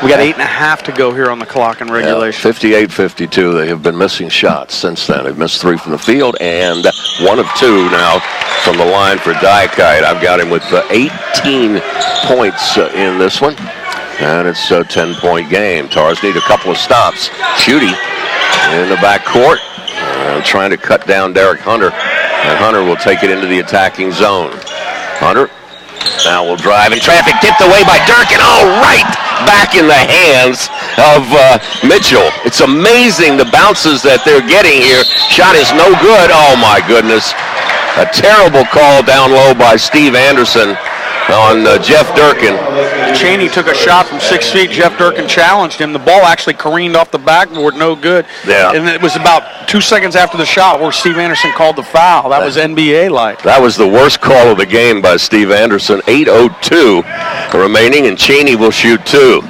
We got 8.5 to go here on the clock in regulation. 58-52. They have been missing shots since then. They've missed 3 from the field and 1 of 2 now from the line for Diakite. I've got him with 18 points in this one. And it's a 10-point game. Tars need a couple of stops. Schuette in the backcourt, trying to cut down Derek Hunter. And Hunter will take it into the attacking zone. Hunter now will drive in traffic, tipped away by Durkin. Oh, right back in the hands of Mitchell. It's amazing the bounces that they're getting here. Shot is no good. Oh, my goodness. A terrible call down low by Steve Anderson on Jeff Durkin. Cheney took a shot from 6 feet. Jeff Durkin challenged him. The ball actually careened off the backboard, no good. Yeah. And it was about 2 seconds after the shot where Steve Anderson called the foul. That was NBA-like. That was the worst call of the game by Steve Anderson. 8:02 remaining, and Cheney will shoot 2.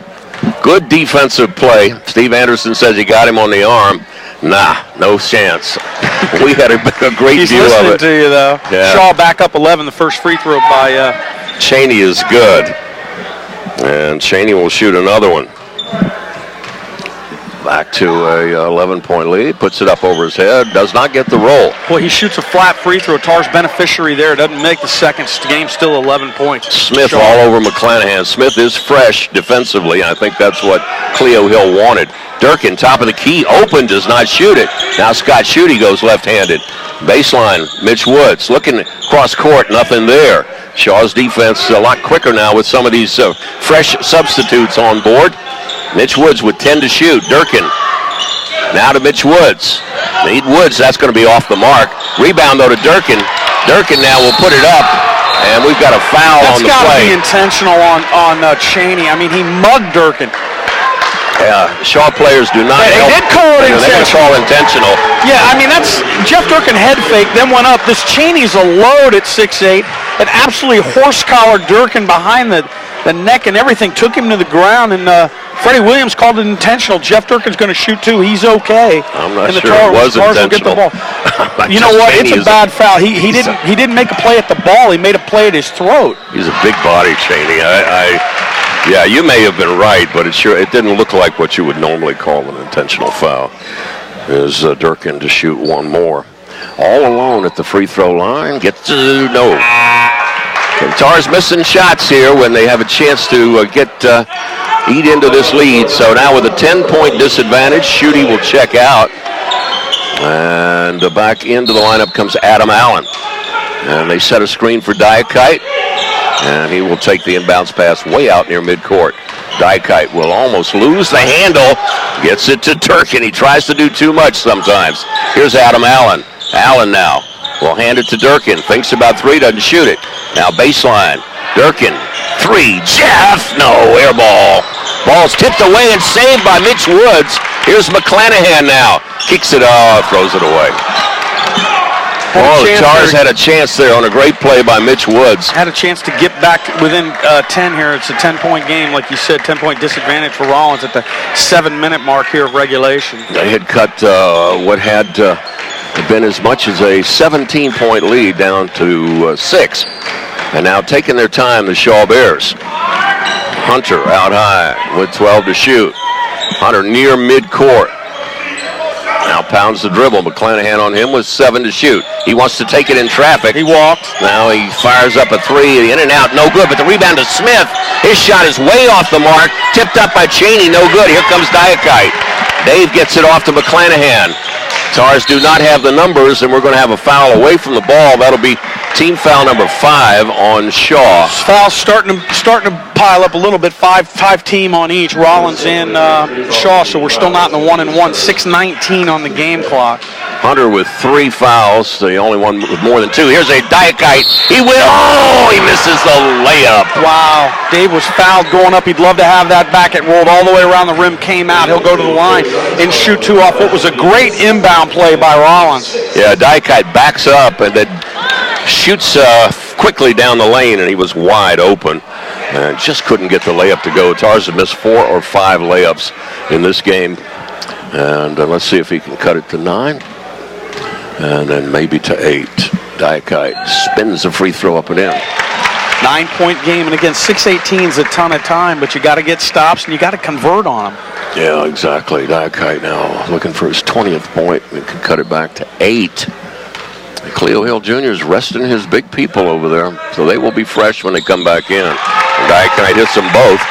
Good defensive play. Steve Anderson says he got him on the arm. Nah, no chance. We had a great He's view of it. listening to you, though. Yeah. Shaw back up 11, the first free throw by... Cheney is good. And Cheney will shoot another one. Back to a 11-point lead. Puts it up over his head. Does not get the roll. Boy, he shoots a flat free throw. Tars beneficiary there. Doesn't make the second game. Still 11 points. Smith all over McClanahan. Smith is fresh defensively. I think that's what Cleo Hill wanted. Durkin, top of the key, open, does not shoot it. Now Scott Schutte goes left-handed. Baseline, Mitch Woods looking across court, nothing there. Shaw's defense a lot quicker now with some of these fresh substitutes on board. Mitch Woods with 10 to shoot. Durkin now to Mitch Woods. Need Woods, that's going to be off the mark. Rebound though to Durkin. Durkin now will put it up, and we've got a foul on the play. That's got to be intentional on Chaney. I mean, he mugged Durkin. Yeah, Shaw players do not help. They did call it intentional. They're going to call intentional. Yeah, I mean, that's Jeff Durkin head fake, then went up. This Chaney's a load at 6'8", and absolutely horse-collared Durkin behind the neck and everything, took him to the ground, and Freddie Williams called it intentional. Jeff Durkin's going to shoot too. He's okay. I'm not sure it was intentional. Get the ball. You know what? It's a bad foul. He didn't make a play at the ball. He made a play at his throat. He's a big body, Chaney. Yeah, you may have been right, but it didn't look like what you would normally call an intentional foul. Is Durkin to shoot one more. All alone at the free throw line. Gets to no. Tars missing shots here when they have a chance to eat into this lead. So now with a 10-point disadvantage, Schutte will check out. And back into the lineup comes Adam Allen. And they set a screen for Diakite. And he will take the inbounds pass way out near midcourt. Diakite will almost lose the handle. Gets it to Durkin. He tries to do too much sometimes. Here's Adam Allen. Allen now will hand it to Durkin. Thinks about three, doesn't shoot it. Now baseline. Durkin, three. Jeff, no, air ball. Ball's tipped away and saved by Mitch Woods. Here's McClanahan now. Kicks it off, throws it away. Oh, the Tars had a chance there on a great play by Mitch Woods. Had a chance to get back within 10 here. It's a 10-point game, like you said, 10-point disadvantage for Rollins at the 7-minute mark here of regulation. They had cut what had been as much as a 17-point lead down to 6. And now taking their time, the Shaw Bears. Hunter out high with 12 to shoot. Hunter near midcourt. Now pounds the dribble. McClanahan on him with 7 to shoot. He wants to take it in traffic. He walked. Now he fires up a three. In and out, no good. But the rebound to Smith. His shot is way off the mark. Tipped up by Chaney, no good. Here comes Diakite. Dave gets it off to McClanahan. Tars do not have the numbers, and we're going to have a foul away from the ball. That'll be team foul number 5 on Shaw. Fouls starting to pile up a little bit. Five team on each. Rollins and Shaw, so we're still not in the 1-1. 6:19 on the game clock. Hunter with 3 fouls. The only one with more than 2. Here's a Diakite. He will. Oh, he misses the layup. Wow. Dave was fouled going up. He'd love to have that back. It rolled all the way around the rim, came out. He'll go to the line and shoot 2 off what was a great inbound play by Rollins. Yeah, Diakite backs up and then shoots quickly down the lane, and he was wide open and just couldn't get the layup to go. Tars have missed 4 or 5 layups in this game. And let's see if he can cut it to 9. And then maybe to 8. Diakite spins the free throw up and in. 9-point game, and again, 6:18 is a ton of time, but you got to get stops and you got to convert on them. Yeah, exactly. Diakite now looking for his 20th point and can cut it back to 8. Cleo Hill Jr. is resting his big people over there, so they will be fresh when they come back in. Diakite hits them both.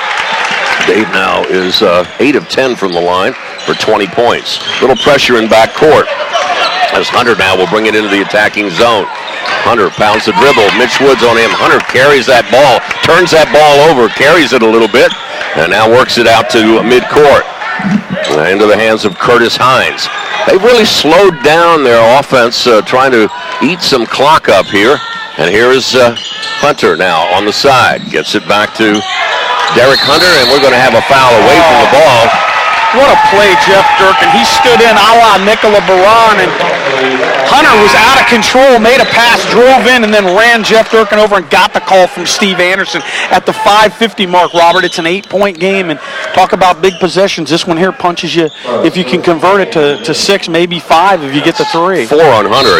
Dave now is 8 of 10 from the line for 20 points. Little pressure in backcourt as Hunter now will bring it into the attacking zone. Hunter pounds the dribble. Mitch Woods on him. Hunter carries that ball, turns that ball over, carries it a little bit, and now works it out to midcourt. Into the hands of Curtis Hines. They've really slowed down their offense, trying to eat some clock up here. And here is Hunter now on the side. Gets it back to Derek Hunter, and we're going to have a foul away from the ball. What a play, Jeff Durkin. He stood in a la Nicola Baran, and Hunter was out of control, made a pass, drove in, and then ran Jeff Durkin over and got the call from Steve Anderson at the 5:50 mark. Robert, it's an 8-point game, and talk about big possessions. This one here punches you, if you can convert it to 6, maybe 5 if you get the 3. 4 on Hunter.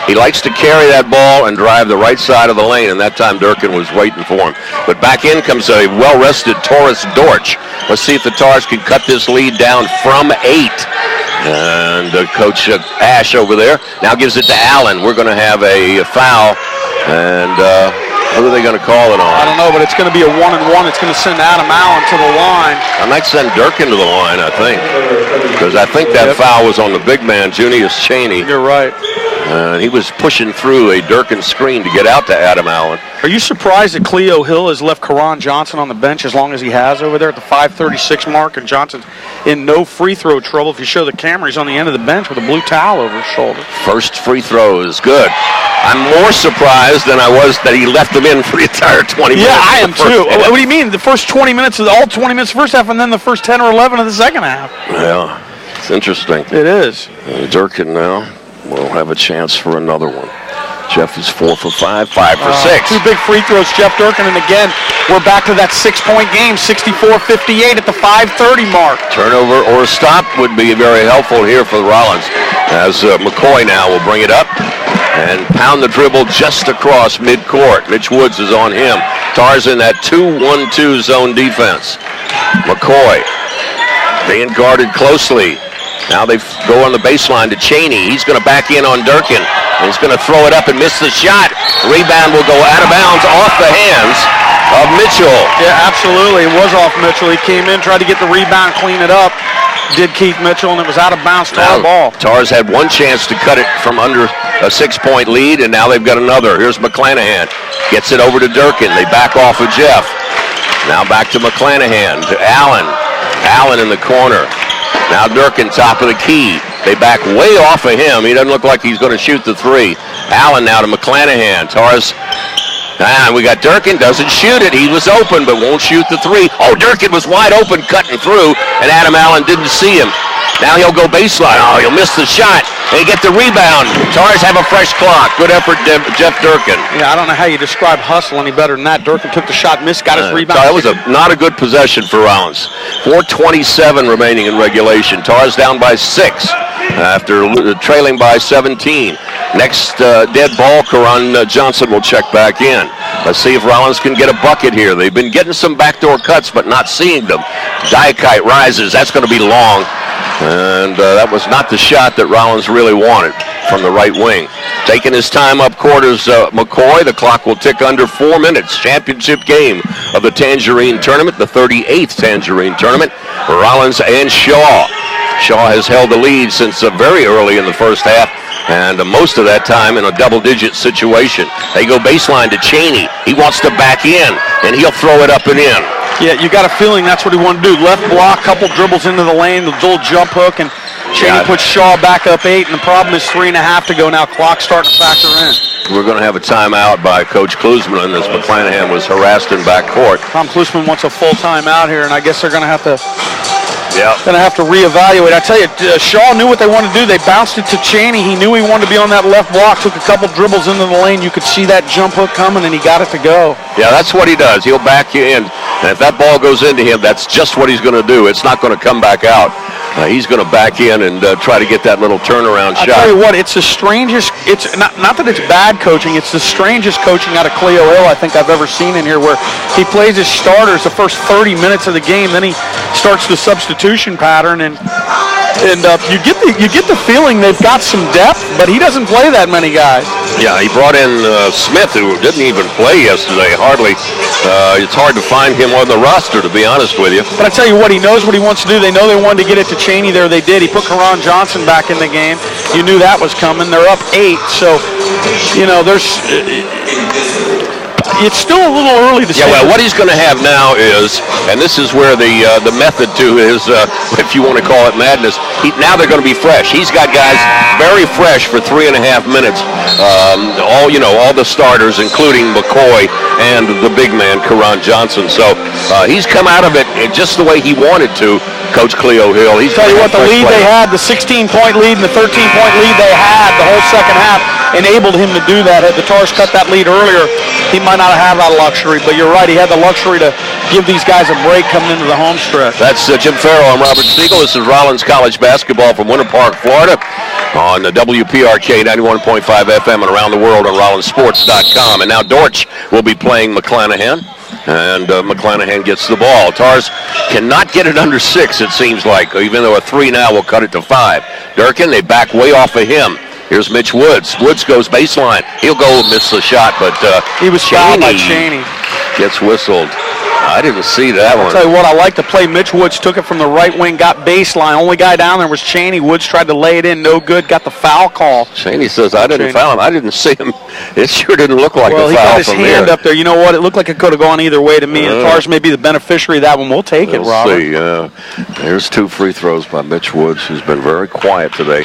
He likes to carry that ball and drive the right side of the lane, and that time Durkin was waiting for him. But back in comes a well-rested Taurus Dortch. Let's see if the Tars can cut this lead down from 8. And Coach Ash over there now gives it to Allen. We're going to have a foul, and who are they going to call it on? I don't know, but it's going to be a 1-and-1. It's going to send Adam Allen to the line. I might send Durkin to the line, I think, because I think that foul was on the big man, Junius Chaney. You're right. He was pushing through a Durkin screen to get out to Adam Allen. Are you surprised that Cleo Hill has left Karan Johnson on the bench as long as he has over there at the 5:36 mark, and Johnson's in no free throw trouble? If you show the camera, he's on the end of the bench with a blue towel over his shoulder. First free throw is good. I'm more surprised than I was that he left him in for the entire 20 minutes. Yeah, I am too. What do you mean? The first 20 minutes, all 20 minutes of the first half, and then the first 10 or 11 of the second half. Yeah, it's interesting. It is. Durkin now will have a chance for another one. Jeff is 4 for 5, 5 for 6. 2 big free throws, Jeff Durkin, and again, we're back to that 6-point game, 64-58 at the 5:30 mark. Turnover or a stop would be very helpful here for the Rollins, as McCoy now will bring it up and pound the dribble just across midcourt. Mitch Woods is on him. Tars in that 2-1-2 zone defense. McCoy being guarded closely. Now they go on the baseline to Chaney. He's going to back in on Durkin. He's going to throw it up and miss the shot. Rebound will go out of bounds off the hands of Mitchell. Yeah, absolutely. It was off Mitchell. He came in, tried to get the rebound, clean it up. Did Keith Mitchell, and it was out of bounds. Tar ball. Tars had one chance to cut it from under a 6-point lead, and now they've got another. Here's McClanahan. Gets it over to Durkin. They back off of Jeff. Now back to McClanahan, to Allen. Allen in the corner. Now Durkin, top of the key. They back way off of him. He doesn't look like he's going to shoot the 3. Allen now to McClanahan. Tars. We got Durkin, doesn't shoot it. He was open, but won't shoot the 3. Oh, Durkin was wide open, cutting through, and Adam Allen didn't see him. Now he'll go baseline. Oh, he'll miss the shot. They get the rebound. Tars have a fresh clock. Good effort, Jeff Durkin. Yeah, I don't know how you describe hustle any better than that. Durkin took the shot, missed, got his rebound. That was not a good possession for Rollins. 4:27 remaining in regulation. Tars down by 6 after trailing by 17. Next dead ball, Karan Johnson will check back in. Let's see if Rollins can get a bucket here. They've been getting some backdoor cuts, but not seeing them. Diakite rises. That's going to be long. And that was not the shot that Rollins really wanted from the right wing. Taking his time up court is McCoy. The clock will tick under 4 minutes. Championship game of the Tangerine Tournament, the 38th Tangerine Tournament. Rollins and Shaw. Shaw has held the lead since very early in the first half, and most of that time in a double-digit situation. They go baseline to Chaney. He wants to back in, and he'll throw it up and in. Yeah, you got a feeling that's what he wanted to do. Left block, couple dribbles into the lane, the little jump hook, and Chaney puts Shaw back up 8, and the problem is 3.5 to go now. Clock starting to factor in. We're going to have a timeout by Coach Klusman as McClanahan was harassed in backcourt. Tom Klusman wants a full timeout here, and I guess they're going to have to reevaluate. I tell you, Shaw knew what they wanted to do. They bounced it to Chaney. He knew he wanted to be on that left block, took a couple dribbles into the lane. You could see that jump hook coming, and he got it to go. Yeah, that's what he does. He'll back you in. And if that ball goes into him, that's just what he's going to do. It's not going to come back out. He's going to back in and try to get that little turnaround shot. I'll tell you what, it's the strangest, it's not that it's bad coaching, it's the strangest coaching out of Cleo Hill I think I've ever seen in here, where he plays his starters the first 30 minutes of the game, then he starts the substitution pattern, and you get the feeling they've got some depth, but he doesn't play that many guys. Yeah, he brought in Smith, who didn't even play yesterday, hardly. It's hard to find him on the roster, to be honest with you. But I tell you what, he knows what he wants to do. They know they wanted to get it to Chaney there. They did. He put Karan Johnson back in the game. You knew that was coming. They're up 8, so, it's still a little early to say. Yeah, well, what he's going to have now is, and this is where the method to his, if you want to call it madness, now they're going to be fresh. He's got guys very fresh for 3.5 minutes. All the starters, including McCoy and the big man, Karan Johnson. So he's come out of it just the way he wanted to, Coach Cleo Hill. Tell you what, the lead they had, the 16-point lead and the 13-point lead they had the whole second half enabled him to do that. Had the Tars cut that lead earlier, he might not have had that luxury, but you're right, he had the luxury to give these guys a break coming into the home stretch. That's Jim Farrell. I'm Robert Siegel. This is Rollins College basketball from Winter Park, Florida. on the WPRK 91.5 FM and around the world on RollinsSports.com. And now Dortch will be playing McClanahan, and McClanahan gets the ball. Tars cannot get it under 6, it seems like, even though a 3 now will cut it to 5. Durkin, they back way off of him. Here's Mitch Woods. Woods goes baseline. He'll go miss the shot, but he was fouled by Cheney. Gets whistled. I didn't see that one. I'll tell you what, I like the play. Mitch Woods took it from the right wing, got baseline. Only guy down there was Cheney. Woods tried to lay it in, no good, got the foul call. Cheney says, I didn't foul him. I didn't see him. It sure didn't look like a foul from there. Well, he got his hand up there. You know what? It looked like it could have gone either way to me. And Tars may be the beneficiary of that one. We'll take it, Robert. See. There's 2 free throws by Mitch Woods, who's been very quiet today.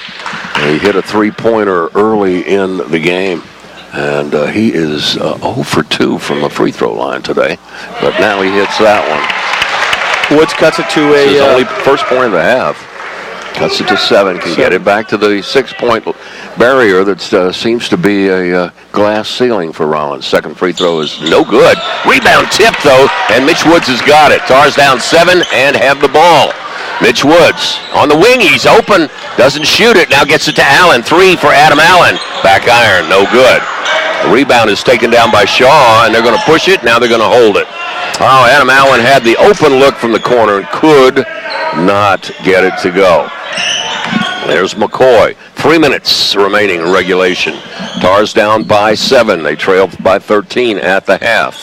He hit a 3-pointer early in the game. And he is 0 for 2 from the free throw line today. But now he hits that one. Woods cuts it to a... His only first point of the half. Cuts it to 7. Can get it back to the 6-point barrier that seems to be a glass ceiling for Rollins. Second free throw is no good. Rebound tip, though, and Mitch Woods has got it. Tars down 7 and have the ball. Mitch Woods on the wing. He's open. Doesn't shoot it. Now gets it to Allen. 3 for Adam Allen. Back iron. No good. The rebound is taken down by Shaw, and they're going to push it. Now they're going to hold it. Oh, Adam Allen had the open look from the corner and could not get it to go. There's McCoy. 3 minutes remaining in regulation. Tars down by 7. They trail by 13 at the half.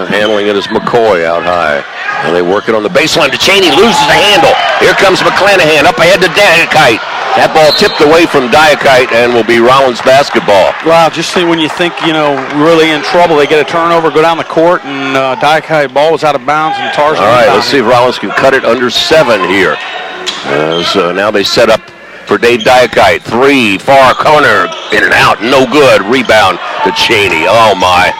Handling it is McCoy out high. And they work it on the baseline to Cheney. Loses the handle. Here comes McClanahan up ahead to Diakite. That ball tipped away from Diakite and will be Rollins basketball. Wow, just see when you think, really in trouble, they get a turnover, go down the court, and Diakite ball was out of bounds, and Tars. All right, let's see if Rollins can cut it under 7 here. So now they set up for Dave Diakite. 3, far corner, in and out, no good. Rebound to Cheney. Oh, my.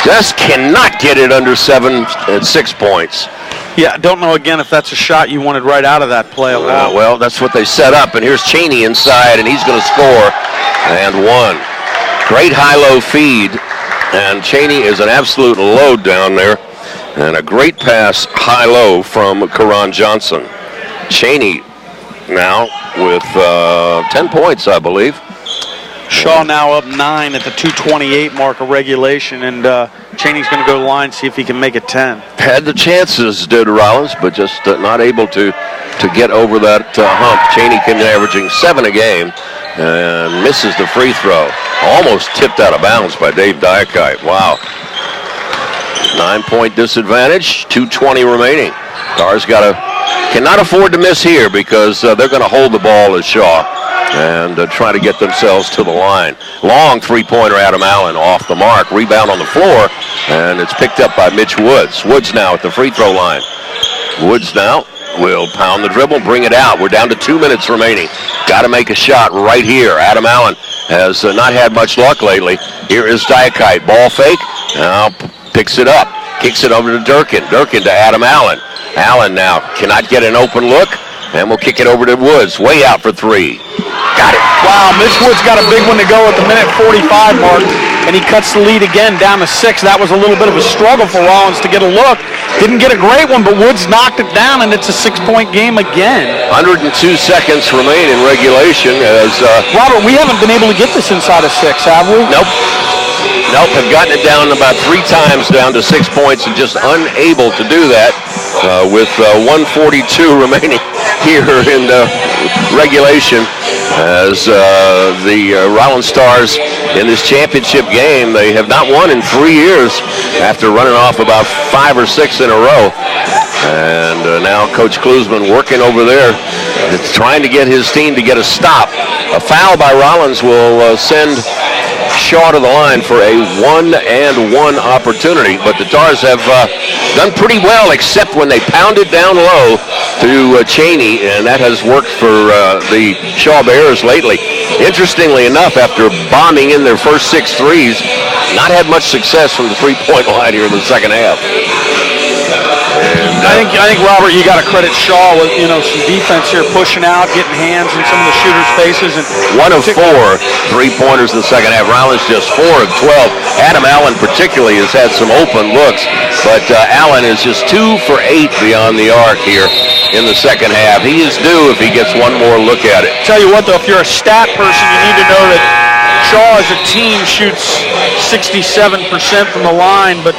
Just cannot get it under 7 at 6 points. Yeah, I don't know, again, if that's a shot you wanted right out of that play. Well, that's what they set up, and here's Cheney inside, and he's going to score, and 1. Great high-low feed, and Cheney is an absolute load down there, and a great pass high-low from Karan Johnson. Cheney now with 10 points, I believe. Shaw now up 9 at the 2:28 mark of regulation, and Cheney's going to go to the line, see if he can make it 10. Had the chances, did Rollins, but just not able to get over that hump. Cheney came in averaging 7 a game and misses the free throw. Almost tipped out of bounds by Dave Diakite. Wow. 9-point disadvantage, 2:20 remaining. Tars cannot afford to miss here because they're going to hold the ball as Shaw and try to get themselves to the line. Long 3-pointer, Adam Allen off the mark. Rebound on the floor, and it's picked up by Mitch Woods. Woods now at the free throw line. Woods now will pound the dribble, bring it out. We're down to 2 minutes remaining. Got to make a shot right here. Adam Allen has not had much luck lately. Here is Diakite. Ball fake. Now picks it up. Kicks it over to Durkin. Durkin to Adam Allen. Allen now cannot get an open look, and we'll kick it over to Woods. Way out for 3. Got it. Wow, Mitch Woods got a big one to go at the minute 45 mark, and he cuts the lead again down to 6. That was a little bit of a struggle for Rollins to get a look. Didn't get a great one, but Woods knocked it down, and it's a 6-point game again. 102 seconds remain in regulation as... Robert, we haven't been able to get this inside of 6, have we? Nope. Have gotten it down about 3 times down to 6 points and just unable to do that with 1:42 remaining here in regulation as the Rollins Stars in this championship game. They have not won in 3 years after running off about 5 or 6 in a row. And now Coach Klusman working over there, trying to get his team to get a stop. A foul by Rollins will send Shaw to the line for a 1-and-1 opportunity, but the Tars have done pretty well, except when they pounded down low to Cheney, and that has worked for the Shaw Bears lately. Interestingly enough, after bombing in their first 6 threes, not had much success from the 3-point line here in the second half. And I think Robert, you got to credit Shaw with some defense here, pushing out, getting hands in some of the shooters' faces, and 1 of 4 3-pointers in the second half. Rollins just 4 of 12. Adam Allen particularly has had some open looks, but Allen is just 2 for 8 beyond the arc here in the second half. He is due if he gets one more look at it. Tell you what, though, if you're a stat person, you need to know that Shaw as a team shoots 67% from the line, but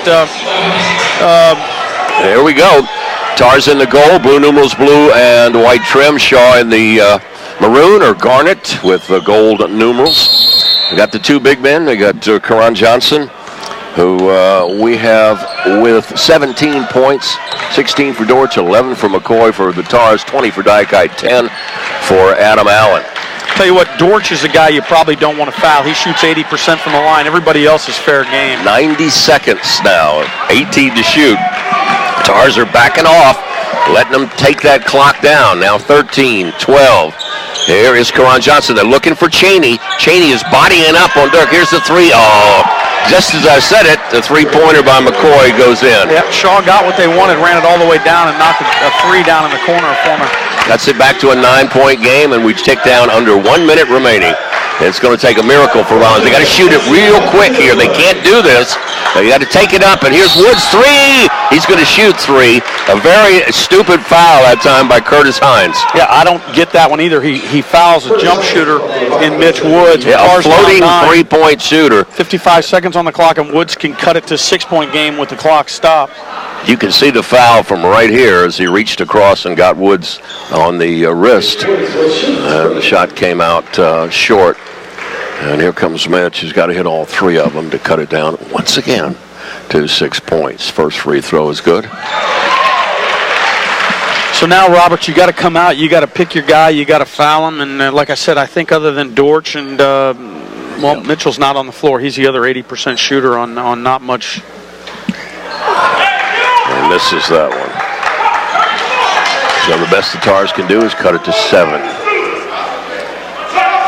there we go. Tars in the goal, blue numerals, blue and white trim. Shaw in the maroon or garnet with the gold numerals. We got the 2 big men. They got Karan Johnson, who we have with 17 points, 16 for Dortch, 11 for McCoy for the Tars, 20 for Dykite, 10 for Adam Allen. Tell you what, Dortch is a guy you probably don't want to foul. He shoots 80% from the line. Everybody else is fair game. 90 seconds now, 18 to shoot. Tars are backing off, letting them take that clock down. Now 13, 12. Here is Karan Johnson. They're looking for Cheney. Cheney is bodying up on Dirk. Here's the 3. Oh, just as I said it, the 3-pointer by McCoy goes in. Yep, Shaw got what they wanted, ran it all the way down, and knocked a 3 down in the corner for me. That's it back to a 9-point game, and we tick down under 1 minute remaining. It's going to take a miracle for Rollins. They got to shoot it real quick here. They can't do this. They got to take it up, and here's Woods 3. He's going to shoot 3. A very stupid foul that time by Curtis Hines. Yeah, I don't get that one either. He fouls a jump shooter in Mitch Woods. Yeah, a floating 3-point shooter. 55 seconds on the clock, and Woods can cut it to a 6-point game with the clock stopped. You can see the foul from right here as he reached across and got Woods on the wrist. And the shot came out short. And here comes Mitch. He's got to hit all 3 of them to cut it down once again to 6 points. First free throw is good. So now, Robert, you got to come out. You got to pick your guy. You got to foul him. And like I said, I think other than Dortch and, Mitchell's not on the floor. He's the other 80% shooter on not much. And this is that one. So the best the Tars can do is cut it to 7.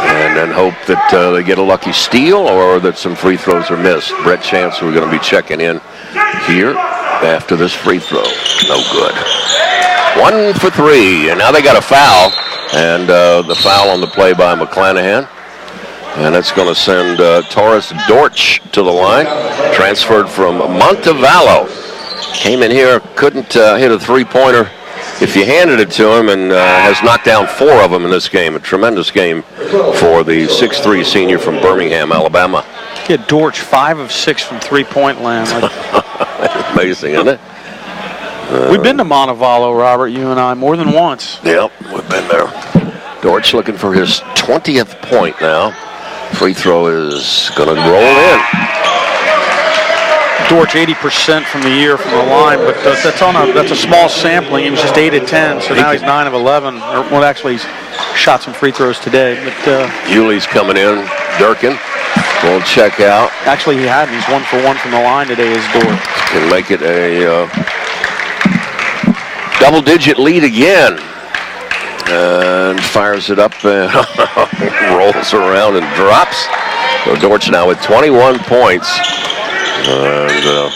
And then hope that they get a lucky steal or that some free throws are missed. Brett Chance, we're going to be checking in here after this free throw. No good. 1 for 3. And now they got a foul. And the foul on the play by McClanahan. And that's going to send Taurus Dortch to the line. Transferred from Montevallo. Came in here, couldn't hit a 3-pointer if you handed it to him, and has knocked down 4 of them in this game. A tremendous game for the 6'3 senior from Birmingham, Alabama. Yeah, Dortch 5 of 6 from 3-point land. Amazing, isn't it? We've been to Montevallo, Robert, you and I, more than once. Yep, we've been there. Dortch looking for his 20th point now. Free throw is going to roll in. Dortch 80% from the year from the line, but that's a small sampling. He was just 8 of 10, so now he's 9 of 11. Well, actually, he's shot some free throws today. But Yuli's coming in. Durkin will check out. Actually, he hadn't. He's 1 for 1 from the line today. Is Dortch can make it a double-digit lead again, and fires it up and rolls around and drops. So Dortch now with 21 points. And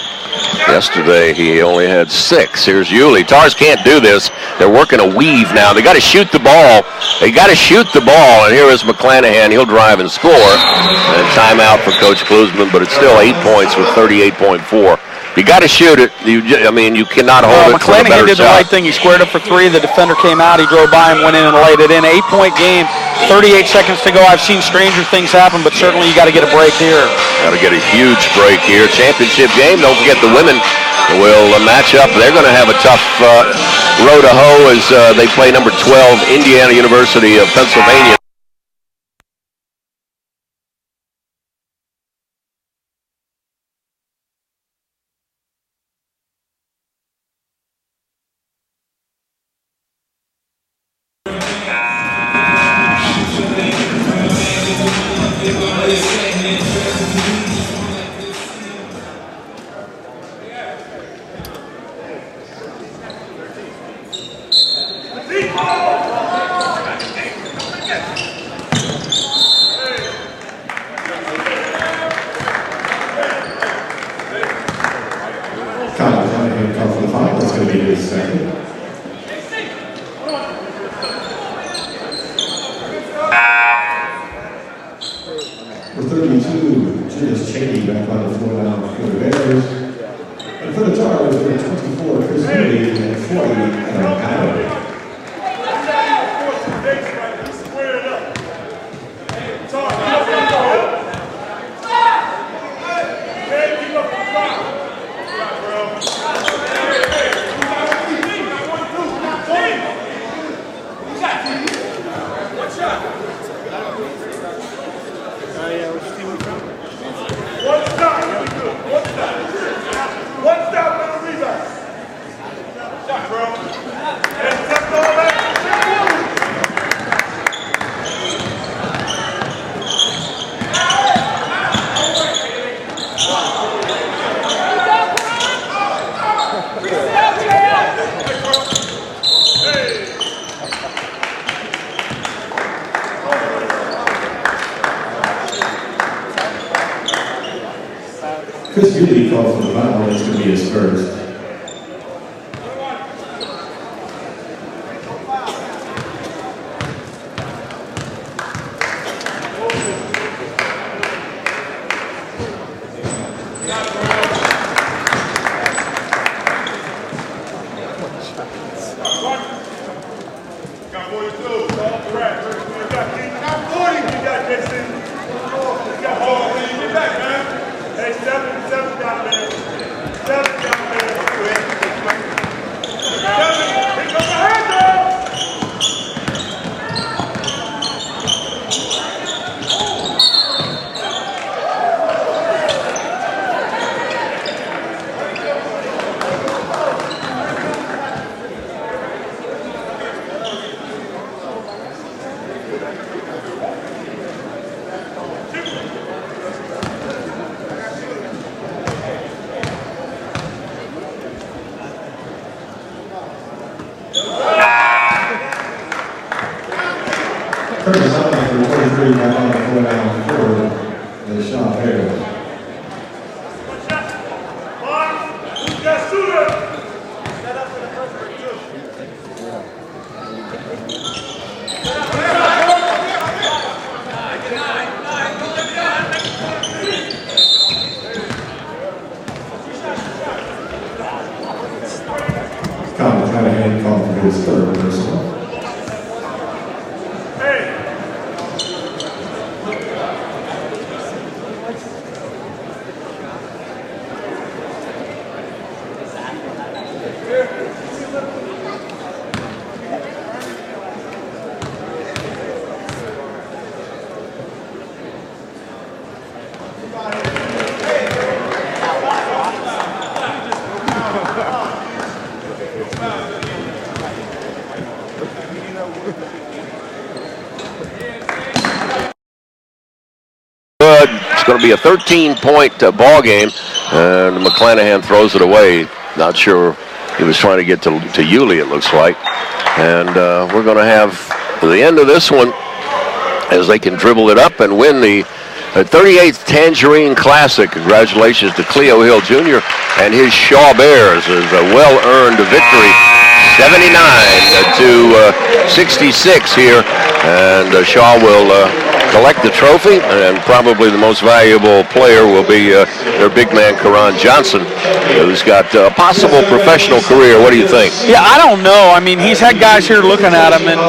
yesterday he only had 6. Here's Yuli. Tars can't do this. They're working a weave now. They got to shoot the ball. And here is McClanahan. He'll drive and score. And timeout for Coach Klusman, but it's still 8 points with 38.4. You got to shoot it. You cannot hold it. McClanahan did the right thing. He squared up for 3. The defender came out. He drove by him, went in and laid it in. 8-point game. 38 seconds to go. I've seen stranger things happen, but certainly you got to get a break here. Got to get a huge break here. Championship game. Don't forget the women will match up. They're going to have a tough row to hoe as they play number 12, Indiana University of Pennsylvania. 32, Judas Cheney back on the floor now for the Bears. And for the Tars, number 24, Chris Healy, and 40, Allen. Chris Healy called for the foul. It's going to be his first. It's going to be a 13-point ball game, and McClanahan throws it away. Not sure he was trying to get to Yulee, it looks like. And we're going to have the end of this one as they can dribble it up and win the 38th Tangerine Classic. Congratulations to Cleo Hill Jr. and his Shaw Bears as a well-earned victory, 79 to 66 here. And Shaw will collect the trophy, and probably the most valuable player will be their big man, Karan Johnson, who's got a possible professional career. What do you think? Yeah, I don't know. I mean, he's had guys here looking at him, and